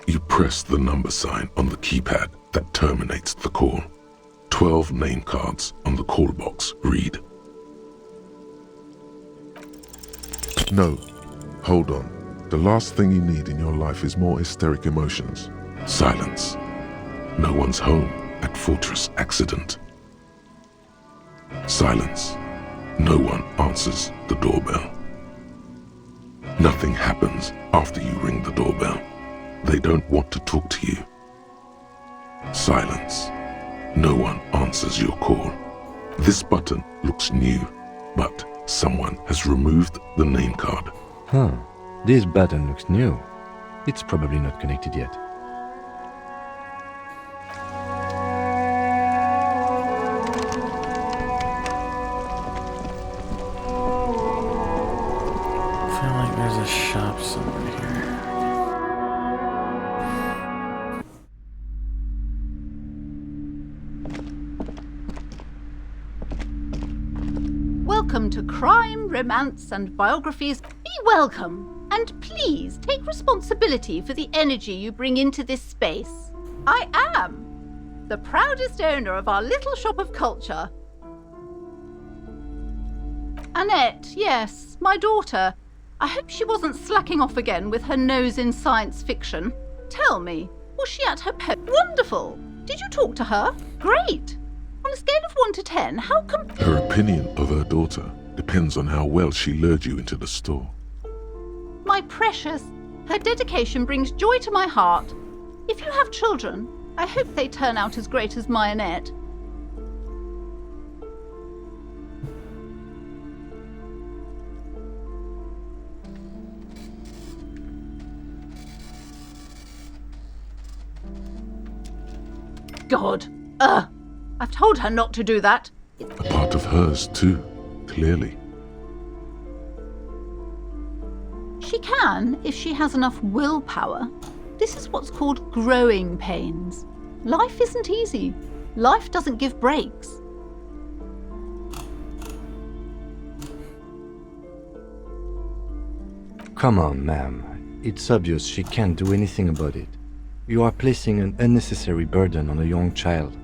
You press the number sign on the keypad that terminates the call. 12 name cards on the call box read. No, hold on. The last thing you need in your life is more hysteric emotions. Silence. No one's home at Fortress Accident. Silence. No one answers the doorbell. Nothing happens after you ring the doorbell. They don't want to talk to you. Silence. No one answers your call. This button looks new, but someone has removed the name card. Huh. This button looks new. It's probably not connected yet. I feel like there's a shop somewhere here. Welcome to Crime, Romance and Biographies. Be welcome, and please take responsibility for the energy you bring into this space. I am the proudest owner of our little shop of culture, Annette, yes, my daughter. I hope she wasn't slacking off again with her nose in science fiction. Tell me, was she at her post? Wonderful. Did you talk to her? Great. On a scale of 1 to 10, how come... Her opinion of her daughter depends on how well she lured you into the store. My precious, her dedication brings joy to my heart. If you have children, I hope they turn out as great as my Annette. God. I've told her not to do that. A part of hers too, clearly. She can, if she has enough willpower. This is what's called growing pains. Life isn't easy. Life doesn't give breaks. Come on, ma'am. It's obvious she can't do anything about it. You are placing an unnecessary burden on a young child.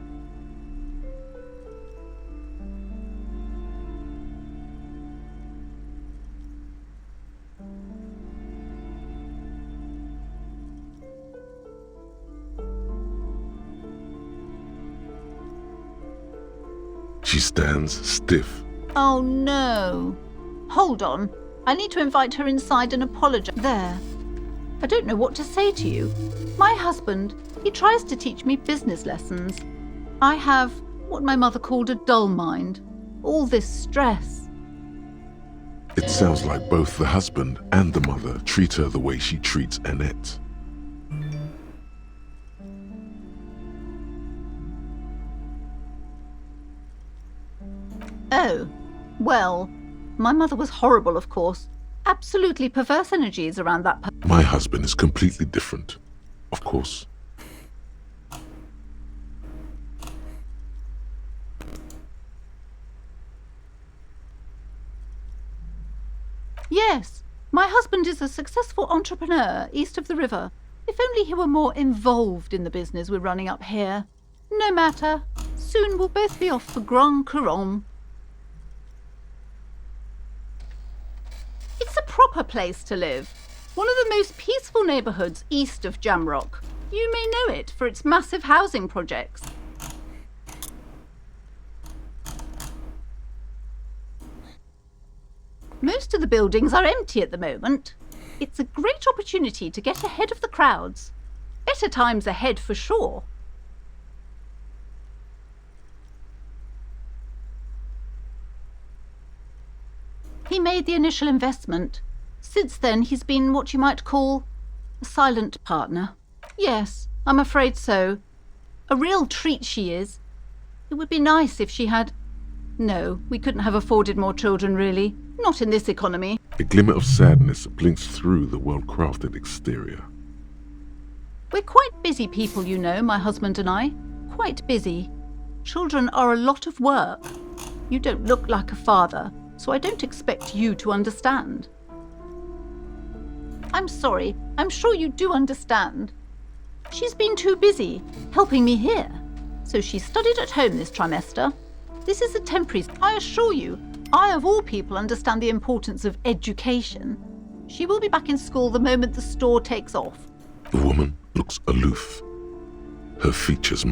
She stands stiff. Oh no. Hold on. I need to invite her inside and apologize. There. I don't know what to say to you. My husband, he tries to teach me business lessons. I have what my mother called a dull mind. All this stress. It sounds like both the husband and the mother treat her the way she treats Annette. Oh, well, my mother was horrible, of course. Absolutely perverse energies around that My husband is completely different, of course. Yes, my husband is a successful entrepreneur east of the river. If only he were more involved in the business we're running up here. No matter. Soon we'll both be off for Grand Couronne. It's a proper place to live. One of the most peaceful neighbourhoods east of Jamrock. You may know it for its massive housing projects. Most of the buildings are empty at the moment. It's a great opportunity to get ahead of the crowds. Better times ahead for sure. He made the initial investment. Since then, he's been what you might call a silent partner. Yes, I'm afraid so. A real treat she is. It would be nice if she had... No, we couldn't have afforded more children, really. Not in this economy. A glimmer of sadness blinks through the well-crafted exterior. We're quite busy people, you know, my husband and I. Quite busy. Children are a lot of work. You don't look like a father, so I don't expect you to understand. I'm sorry, I'm sure you do understand. She's been too busy helping me here, so she studied at home this trimester. This is a temporary... I assure you, I of all people understand the importance of education. She will be back in school the moment the store takes off. The woman looks aloof. Her features...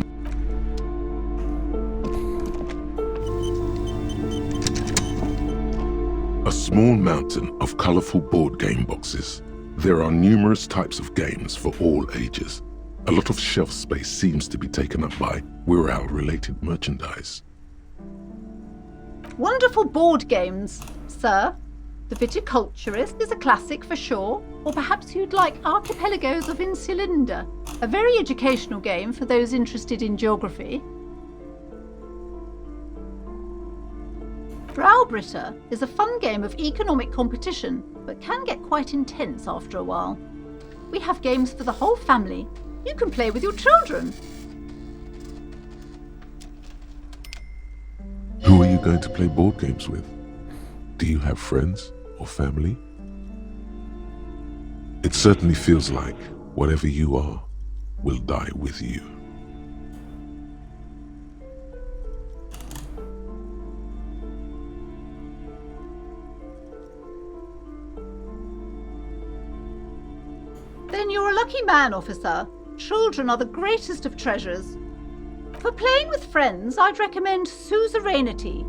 A small mountain of colourful board game boxes. There are numerous types of games for all ages. A lot of shelf space seems to be taken up by Wirral-related merchandise. Wonderful board games, sir. The Viticulturist is a classic for sure, or perhaps you'd like Archipelagos of Insulinda, a very educational game for those interested in geography. Braubritter is a fun game of economic competition, but can get quite intense after a while. We have games for the whole family. You can play with your children. Who are you going to play board games with? Do you have friends or family? It certainly feels like whatever you are will die with you. you're a lucky man, officer. Children are the greatest of treasures. For playing with friends, I'd recommend Suzerainty.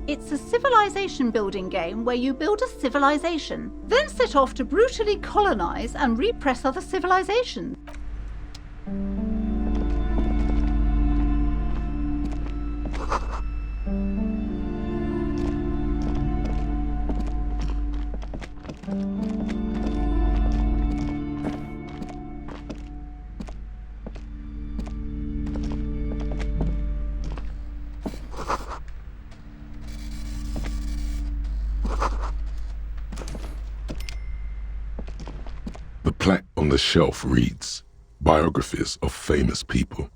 It's a civilization building game where you build a civilization, then set off to brutally colonize and repress other civilizations. The plaque on the shelf reads, Biographies of Famous People.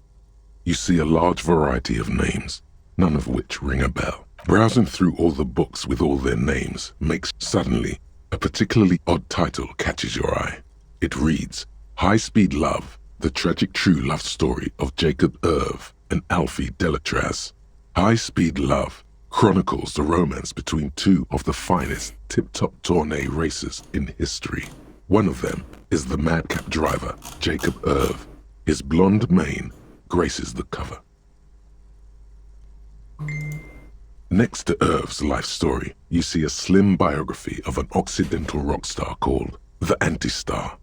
You see a large variety of names, none of which ring a bell. Browsing through all the books with all their names makes suddenly a particularly odd title catches your eye. It reads, High Speed Love, the tragic true love story of Jacob Irv and Alfie Delatraz. High Speed Love chronicles the romance between two of the finest tip-top tourney racers in history. One of them is the madcap driver, Jacob Irv. His blonde mane graces the cover. Next to Irv's life story, you see a slim biography of an Occidental rock star called the Anti-Star.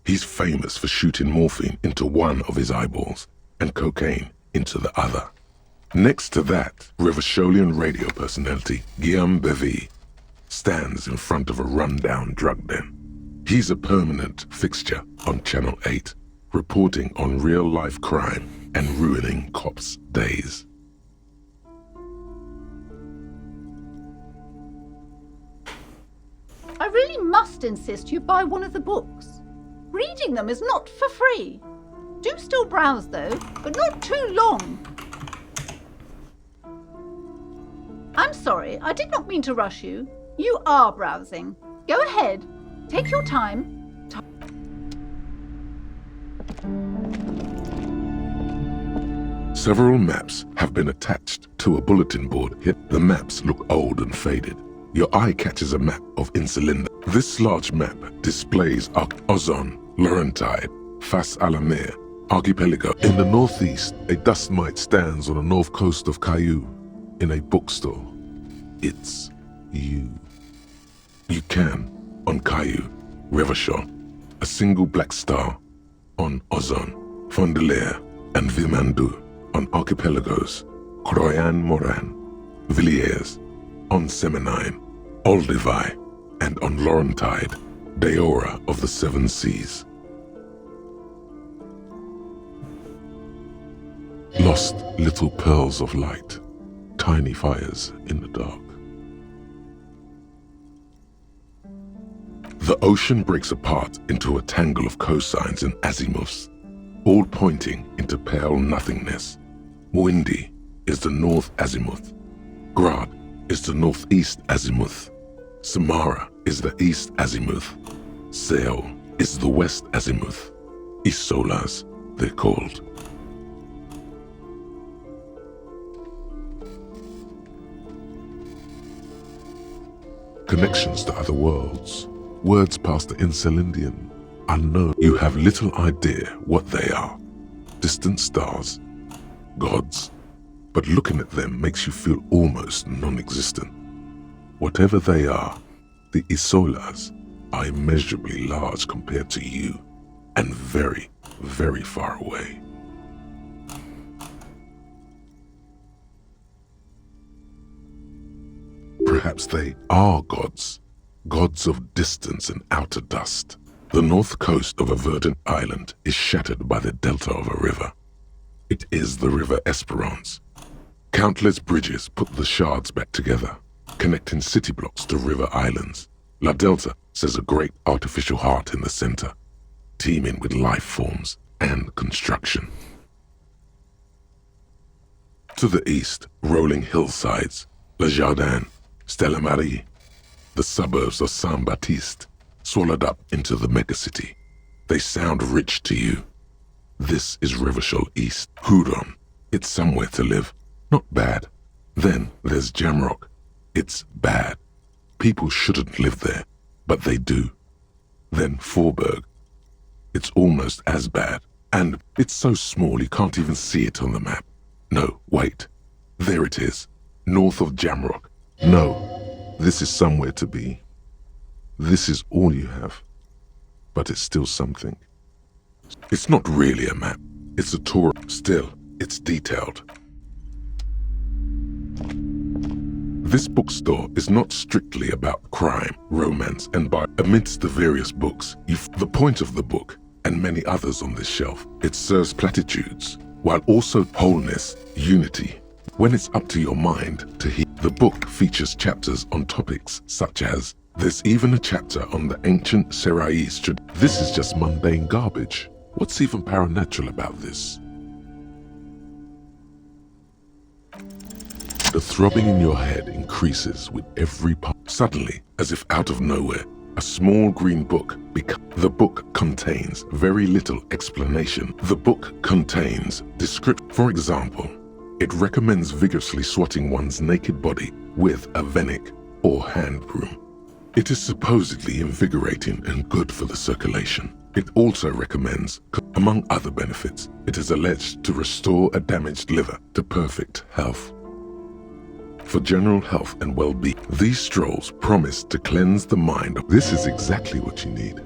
He's famous for shooting morphine into one of his eyeballs and cocaine into the other. Next to that, Revacholian radio personality Guillaume Bevy stands in front of a rundown drug den. He's a permanent fixture on Channel 8, reporting on real-life crime and ruining cops' days. I really must insist you buy one of the books. Reading them is not for free. Do still browse though, but not too long. I'm sorry, I did not mean to rush you. You are browsing. Go ahead. Take your time. Several maps have been attached to a bulletin board. Yet the maps look old and faded. Your eye catches a map of Insulinda. This large map displays Ozon, Laurentide, Fas Alamer, Archipelago. In the northeast, a dust mite stands on the north coast of Caillou in a bookstore. It's you. You can, on Caillou, Revachol, a single black star, on Ozon, Fondelier, and Vilmandu, on archipelagos, Croyan Moran, Villiers, on Seminine, Olduvai, and on Laurentide, Deora of the Seven Seas. Lost little pearls of light, tiny fires in the dark. The ocean breaks apart into a tangle of cosines and azimuths, all pointing into pale nothingness. Windy is the north azimuth. Grad is the northeast azimuth. Samara is the east azimuth. Sail is the west azimuth. Isolas, they're called. Connections to other worlds. Words past the Insulindian, unknown. You have little idea what they are. Distant stars, gods, but looking at them makes you feel almost non-existent. Whatever they are, the Isolas are immeasurably large compared to you, and very, very far away. Perhaps they are gods. Gods of distance and outer dust. The north coast of a verdant island is shattered by the delta of a river. It is the River Esperance. Countless bridges put the shards back together, connecting city blocks to river islands. La Delta says a great artificial heart in the center, teeming with life forms and construction. To the east, rolling hillsides, Le Jardin, Stella Marie, the suburbs of Saint-Baptiste, swallowed up into the megacity. They sound rich to you. This is Revachol East. Hudon, it's somewhere to live. Not bad. Then there's Jamrock. It's bad. People shouldn't live there, but they do. Then Forberg. it's almost as bad. And it's so small you can't even see it on the map. No, wait. There it is. North of Jamrock. No, this is somewhere to be. This is all you have. But it's still something. It's not really a map. It's a tour. Still, it's detailed. This bookstore is not strictly about crime, romance, and amidst the various books, the point of the book, and many others on this shelf, it serves platitudes, while also wholeness, unity. When it's up to your mind to hear, the book features chapters on topics such as, there's even a chapter on the ancient Serais. This is just mundane garbage. What's even paranatural about this? The throbbing in your head increases with every part. Suddenly, as if out of nowhere, a small green book the book contains very little explanation. The book contains description. For example, it recommends vigorously swatting one's naked body with a venik or hand broom. It is supposedly invigorating and good for the circulation. It also recommends, among other benefits, it is alleged to restore a damaged liver to perfect health. For general health and well-being, these strolls promise to cleanse the mind. This is exactly what you need.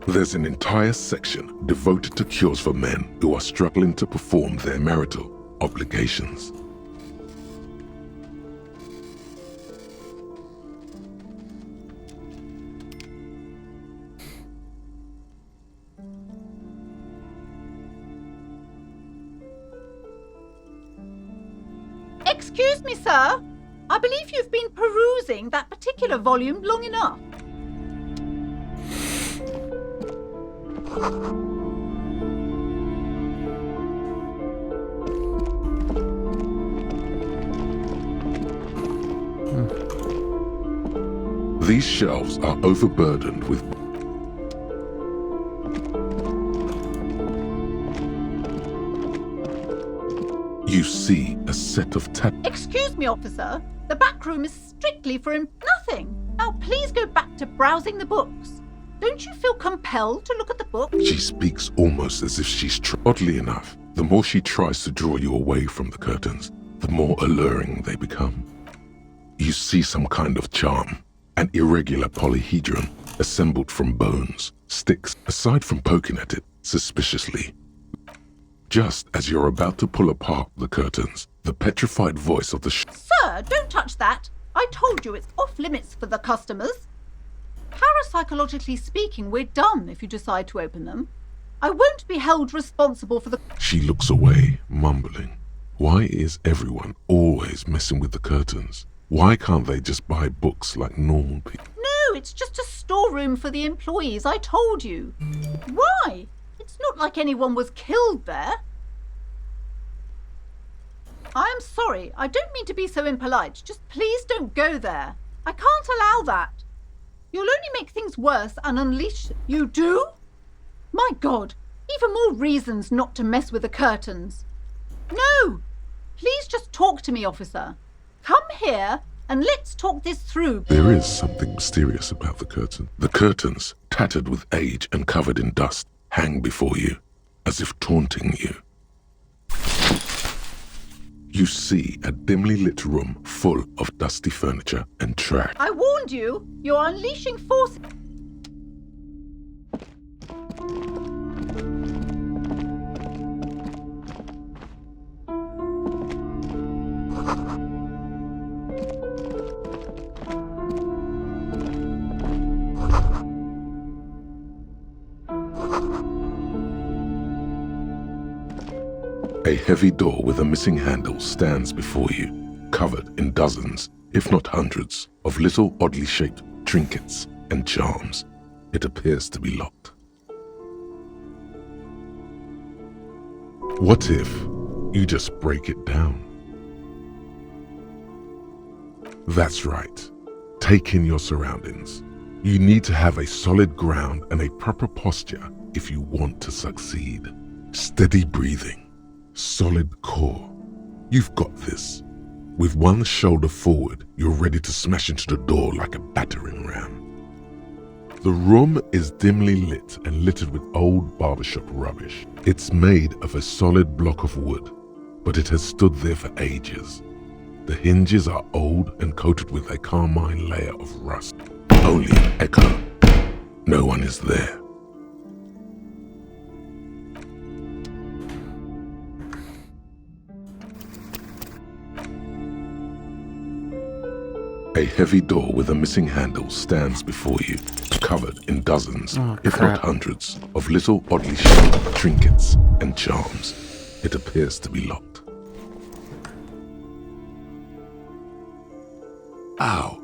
There's an entire section devoted to cures for men who are struggling to perform their marital obligations. Excuse me, sir. I believe you've been perusing that particular volume long enough. These shelves are overburdened with you see a set of Excuse me, officer. The back room is strictly for nothing. Now please go back to browsing the books. Don't you feel compelled to look at the book? She speaks almost as if she's oddly enough, the more she tries to draw you away from the curtains, the more alluring they become. You see some kind of charm, an irregular polyhedron assembled from bones, sticks, aside from poking at it suspiciously. Just as you're about to pull apart the curtains, the petrified voice of the Sir, don't touch that. I told you it's off limits for the customers. Parapsychologically speaking, we're done if you decide to open them. I won't be held responsible for the... She looks away, mumbling. Why is everyone always messing with the curtains? Why can't they just buy books like normal people? No, it's just a storeroom for the employees, I told you. Why? It's not like anyone was killed there. I am sorry, I don't mean to be so impolite. Just please don't go there. I can't allow that. You'll only make things worse and unleash... You do? My God, even more reasons not to mess with the curtains. No! Please just talk to me, officer. Come here and let's talk this through. There is something mysterious about the curtain. The curtains, tattered with age and covered in dust, hang before you, as if taunting you. You see a dimly lit room full of dusty furniture and trash. I warned you, you're unleashing force. A heavy door with a missing handle stands before you, covered in dozens, if not hundreds, of little oddly shaped trinkets and charms. It appears to be locked. What if you just break it down? That's right. Take in your surroundings. You need to have a solid ground and a proper posture if you want to succeed. Steady breathing. Solid core. You've got this. With one shoulder forward, you're ready to smash into the door like a battering ram. The room is dimly lit and littered with old barbershop rubbish. It's made of a solid block of wood, but it has stood there for ages. The hinges are old and coated with a carmine layer of rust. Only an echo. No one is there. A heavy door with a missing handle stands before you, covered in dozens, if not hundreds, of little oddly shaped trinkets and charms. It appears to be locked. Ow!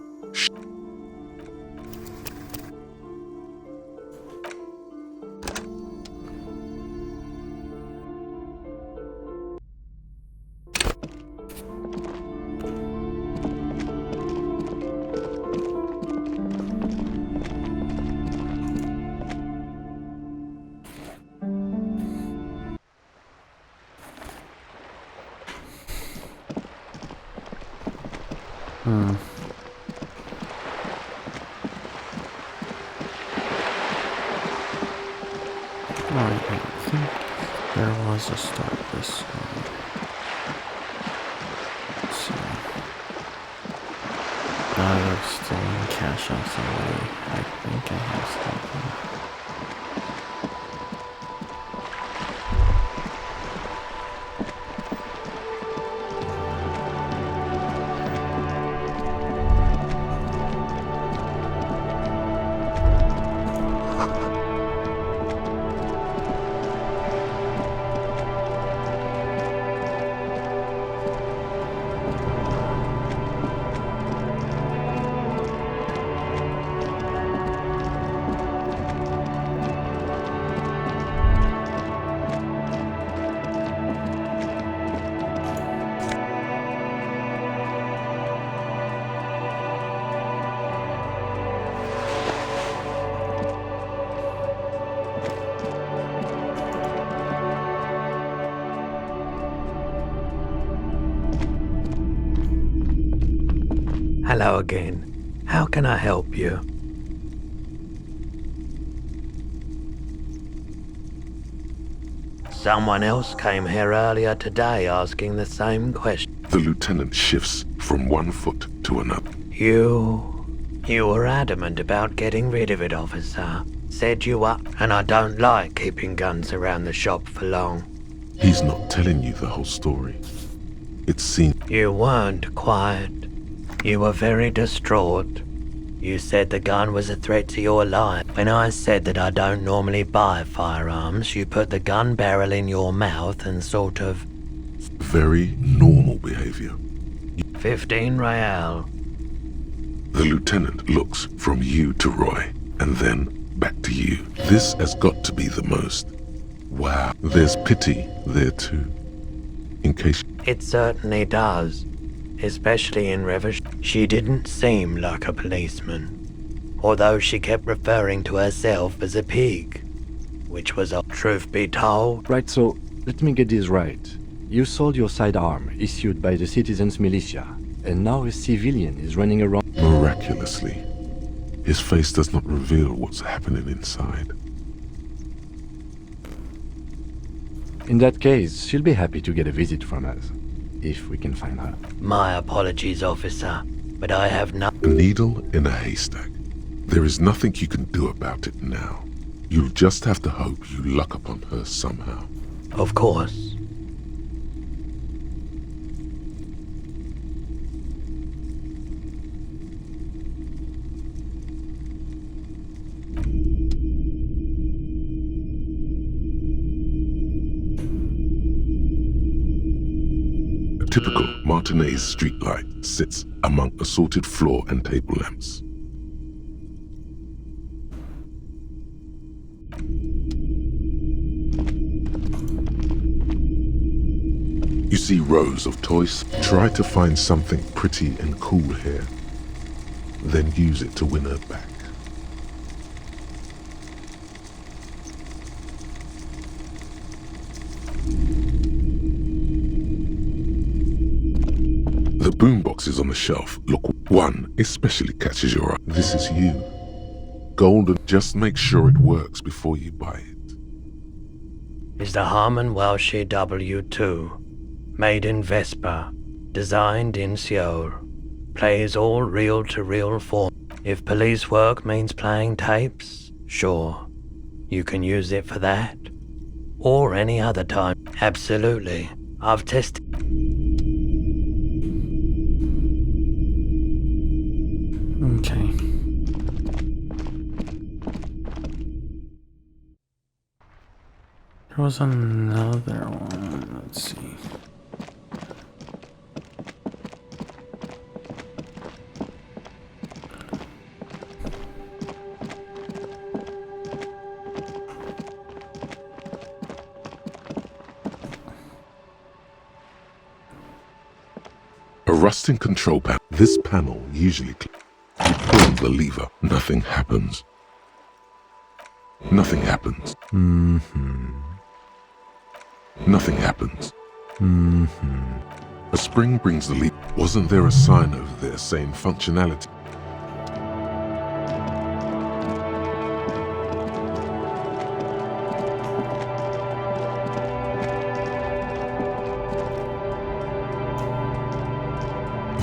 Alright, I think there was a start this one. So they're still in cash out somebody. I think I have something. Hello again. How can I help you? Someone else came here earlier today asking the same question. The lieutenant shifts from one foot to another. You were adamant about getting rid of it, officer. Said you were, and I don't like keeping guns around the shop for long. He's not telling you the whole story. It seems You weren't quiet. You were very distraught. You said the gun was a threat to your life. When I said that I don't normally buy firearms, you put the gun barrel in your mouth and sort of... very normal behavior. 15 real. The lieutenant looks from you to Roy, and then back to you. This has got to be the most. Wow. There's pity there too. In case... It certainly does. Especially in River. She didn't seem like a policeman, although she kept referring to herself as a pig, which was a truth be told. Right, so let me get this right. You sold your sidearm issued by the citizens' militia, and now a civilian is running around. Miraculously, his face does not reveal what's happening inside. In that case, she'll be happy to get a visit from us, if we can find her. My apologies, officer, but I have no... A needle in a haystack. There is nothing you can do about it now. You'll just have to hope you luck upon her somehow. Of course. Typical Martinez streetlight sits among assorted floor and table lamps. You see rows of toys. Try to find something pretty and cool here, then use it to win her back. The boomboxes on the shelf look. One especially catches your eye. This is you. golden. Just make sure it works before you buy it. Is the Harmon Welsh W2, made in Vespa, designed in Seoul, plays all reel-to-reel form. If police work means playing tapes, sure, you can use it for that. Or any other time, absolutely. I've tested. Okay. There was another one. Let's see. A rusting control panel. This panel usually you pull the lever. Nothing happens. Nothing happens. Nothing happens. A spring brings the lever. Wasn't there a sign over there saying functionality?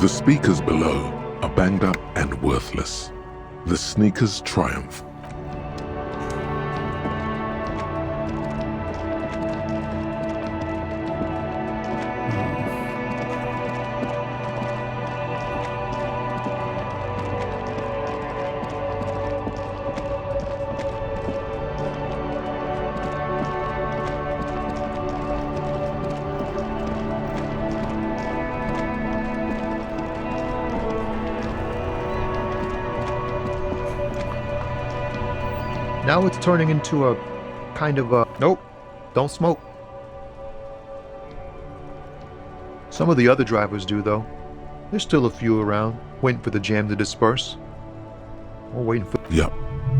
The speakers below are banged up and worthless. The sneakers triumph. Now it's turning into a kind of a... Nope, don't smoke. Some of the other drivers do, though. There's still a few around, waiting for the jam to disperse. Or waiting for... Yup,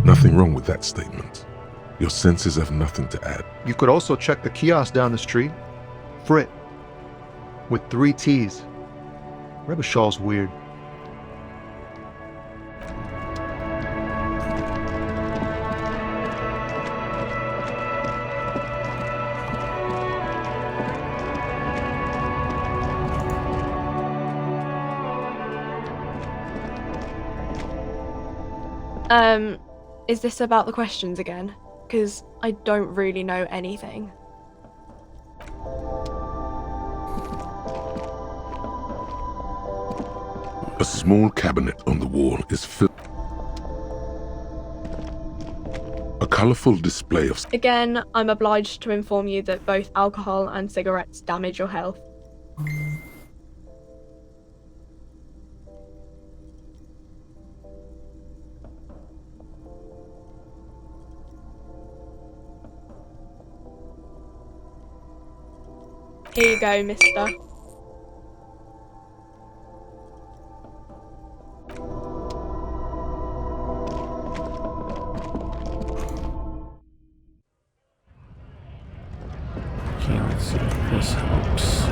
nothing wrong with that statement. Your senses have nothing to add. You could also check the kiosk down the street. Frit. With 3 T's. Rebishaw's weird. Is this about the questions again? Because I don't really know anything. A small cabinet on the wall is filled. A colourful display of... Again, I'm obliged to inform you that both alcohol and cigarettes damage your health. Here you go, mister. Okay, let's see if this helps.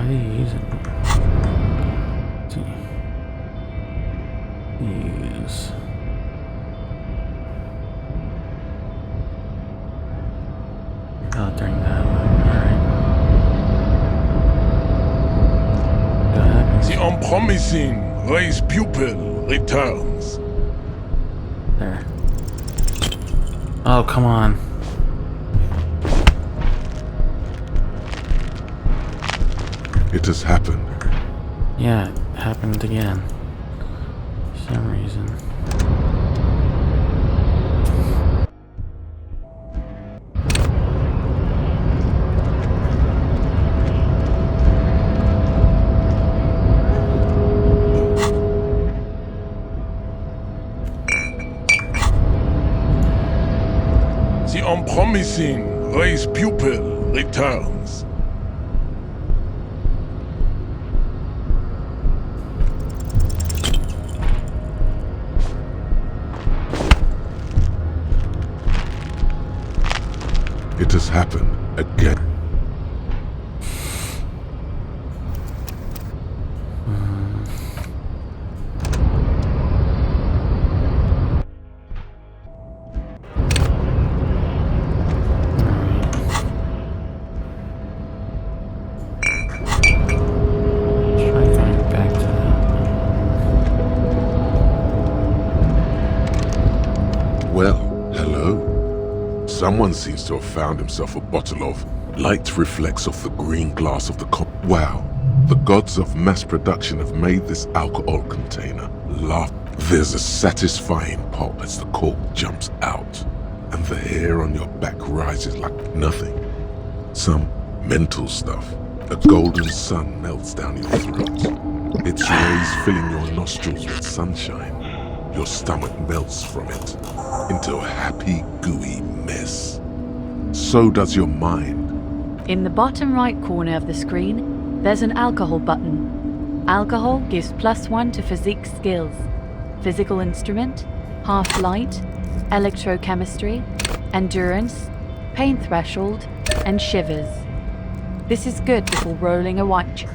are you using? Let's see. Use. Oh, during that one. Alright. The unpromising raised pupil returns. There. Oh, come on. It has happened. Yeah, it happened again. For some reason. The unpromising raised pupil returns. It has happened again. Try going back to that. Well, hello. Someone seems to have found himself a bottle of light reflects off the green glass of the cup. Wow, the gods of mass production have made this alcohol container laugh. There's a satisfying pop as the cork jumps out, and the hair on your back rises like nothing. Some mental stuff. A golden sun melts down your throat. Its rays filling your nostrils with sunshine. Your stomach melts from it into a happy, gooey mess. So does your mind. In the bottom right corner of the screen, there's an alcohol button. Alcohol gives +1 to physique skills. Physical instrument, half light, electrochemistry, endurance, pain threshold, and shivers. This is good before rolling a watch.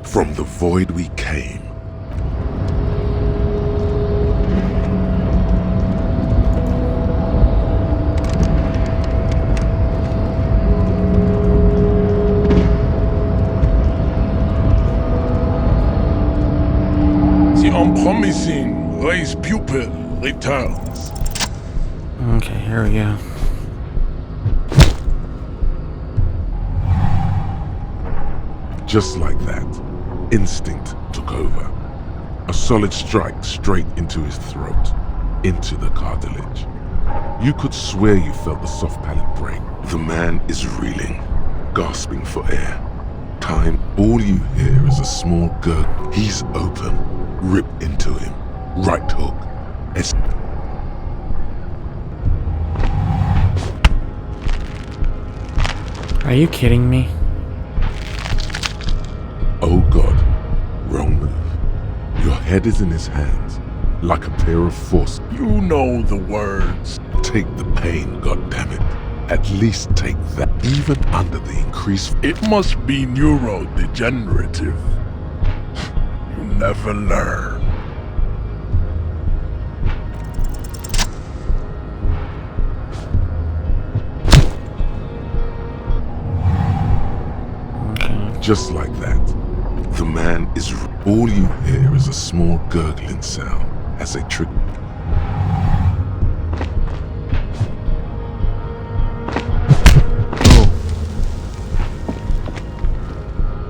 From the void we came. The unpromising raised pupil returns. Okay, here we go. Just like that, instinct took over. A solid strike straight into his throat, into the cartilage. You could swear you felt the soft palate break. The man is reeling, gasping for air. Time, all you hear is a small gurgle. He's open. Rip into him. Right hook. Are you kidding me? Oh God, wrong move. Your head is in his hands, like a pair of force. You know the words. Take the pain, goddammit. At least take that, even under the increased... It must be neurodegenerative. You never learn. Just like that, the man is... All you hear is a small gurgling sound as they trick...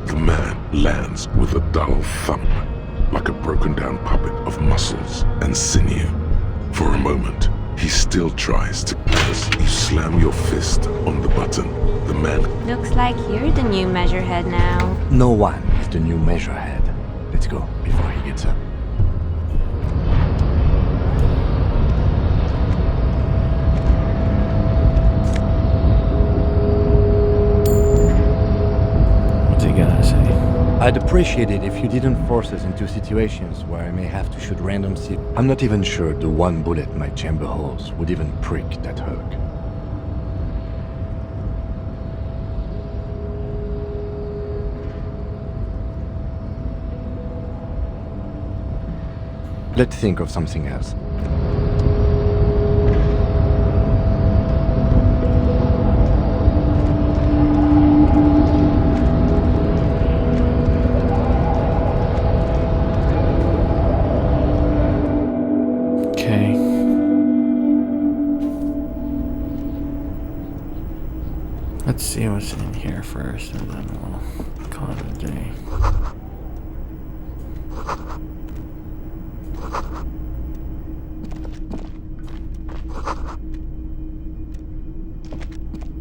The man lands with a dull thump, like a broken down puppet of muscles and sinew. For a moment, he still tries to... As you slam your fist on the button, the man... Looks like you're the new measurehead now. No one is the new measurehead. Let's go before he gets up. What's he gotta say? I'd appreciate it if you didn't force us into situations where I may have to shoot random I'm not even sure the one bullet my chamber holds would even prick that hook. Let's think of something else. Okay. Let's see what's in here first, and then we'll call it a day.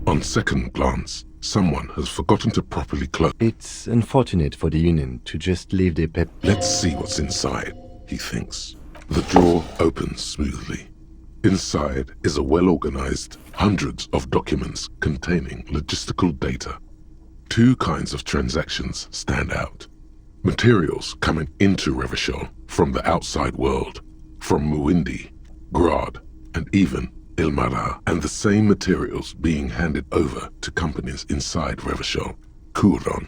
On second glance, someone has forgotten to properly close. It's unfortunate for the Union to just leave the pep. Let's see what's inside, he thinks. The drawer opens smoothly. Inside is a well-organized hundreds of documents containing logistical data. Two kinds of transactions stand out. Materials coming into Revachol from the outside world, from Muindi, Grad, and even Ilmara, and the same materials being handed over to companies inside Revachol. Kuron,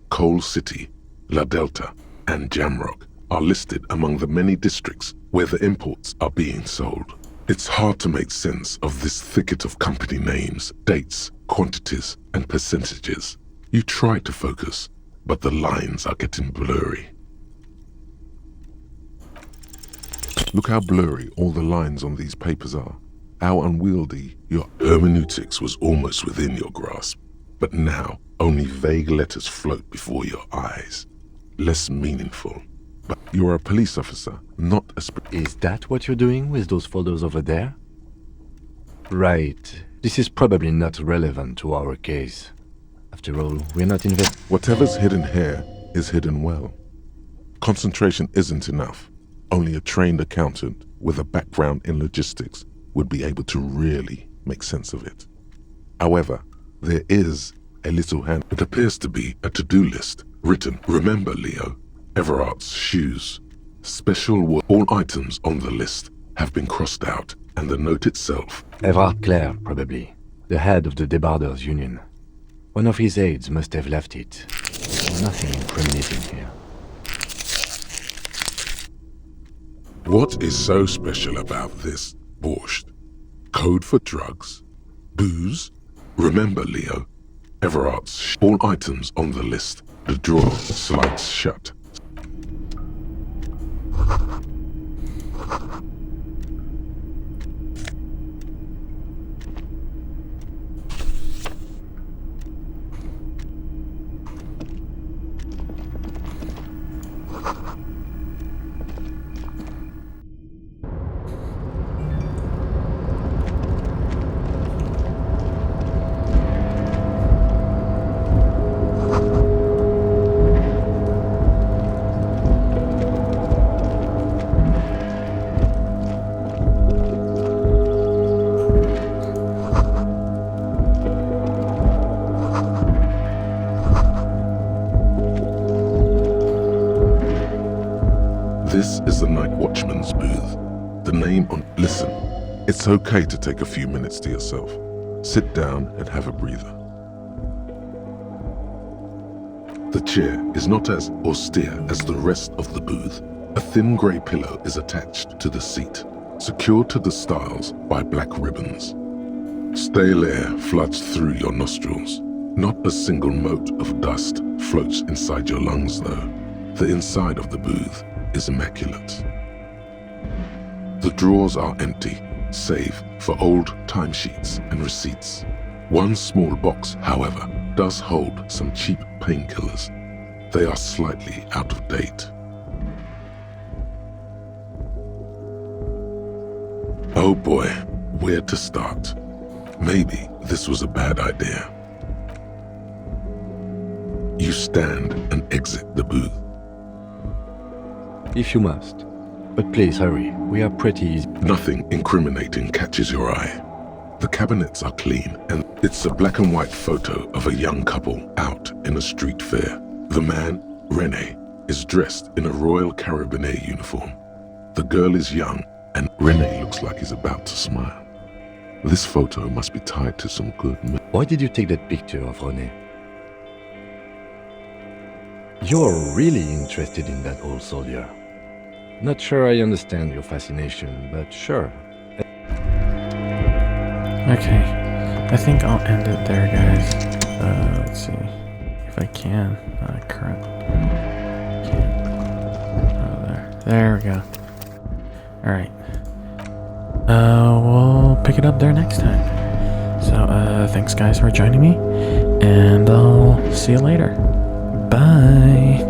Coal City, La Delta, and Jamrock are listed among the many districts where the imports are being sold. It's hard to make sense of this thicket of company names, dates, quantities, and percentages. You try to focus, but the lines are getting blurry. Look how blurry all the lines on these papers are. How unwieldy your hermeneutics was almost within your grasp, but now only vague letters float before your eyes. Less meaningful. But you're a police officer, not a Is that what you're doing with those photos over there? Right. This is probably not relevant to our case. After all, we're not Whatever's hidden here is hidden well. Concentration isn't enough. Only a trained accountant with a background in logistics would be able to really make sense of it. However, there is a little hand. It appears to be a to-do list written, "Remember, Leo, Everard's shoes." All items on the list have been crossed out, and the note itself. Everard Clare, probably. The head of the Debarders Union. One of his aides must have left it. Nothing incriminating here. What is so special about this borscht? Code for drugs? Booze? Remember, Leo, Everard's all items on the list. The drawer slides shut. This is the night watchman's booth. The name on... Listen, it's okay to take a few minutes to yourself. Sit down and have a breather. The chair is not as austere as the rest of the booth. A thin grey pillow is attached to the seat, secured to the stiles by black ribbons. Stale air floods through your nostrils. Not a single mote of dust floats inside your lungs, though. The inside of the booth is immaculate. The drawers are empty, save for old timesheets and receipts. One small box, however, does hold some cheap painkillers. They are slightly out of date. Oh boy, where to start? Maybe this was a bad idea. You stand and exit the booth. If you must. But please hurry, we are pretty easy. Nothing incriminating catches your eye. The cabinets are clean, and it's a black and white photo of a young couple out in a street fair. The man, René, is dressed in a Royal Carabinier uniform. The girl is young, and René looks like he's about to smile. This photo must be tied to some good... Why did you take that picture of René? You're really interested in that old soldier. Not sure I understand your fascination, but sure. Okay, I think I'll end it there, guys. Let's see if I can. Current. Oh, there we go. All right. We'll pick it up there next time. So, thanks guys for joining me, and I'll see you later. Bye.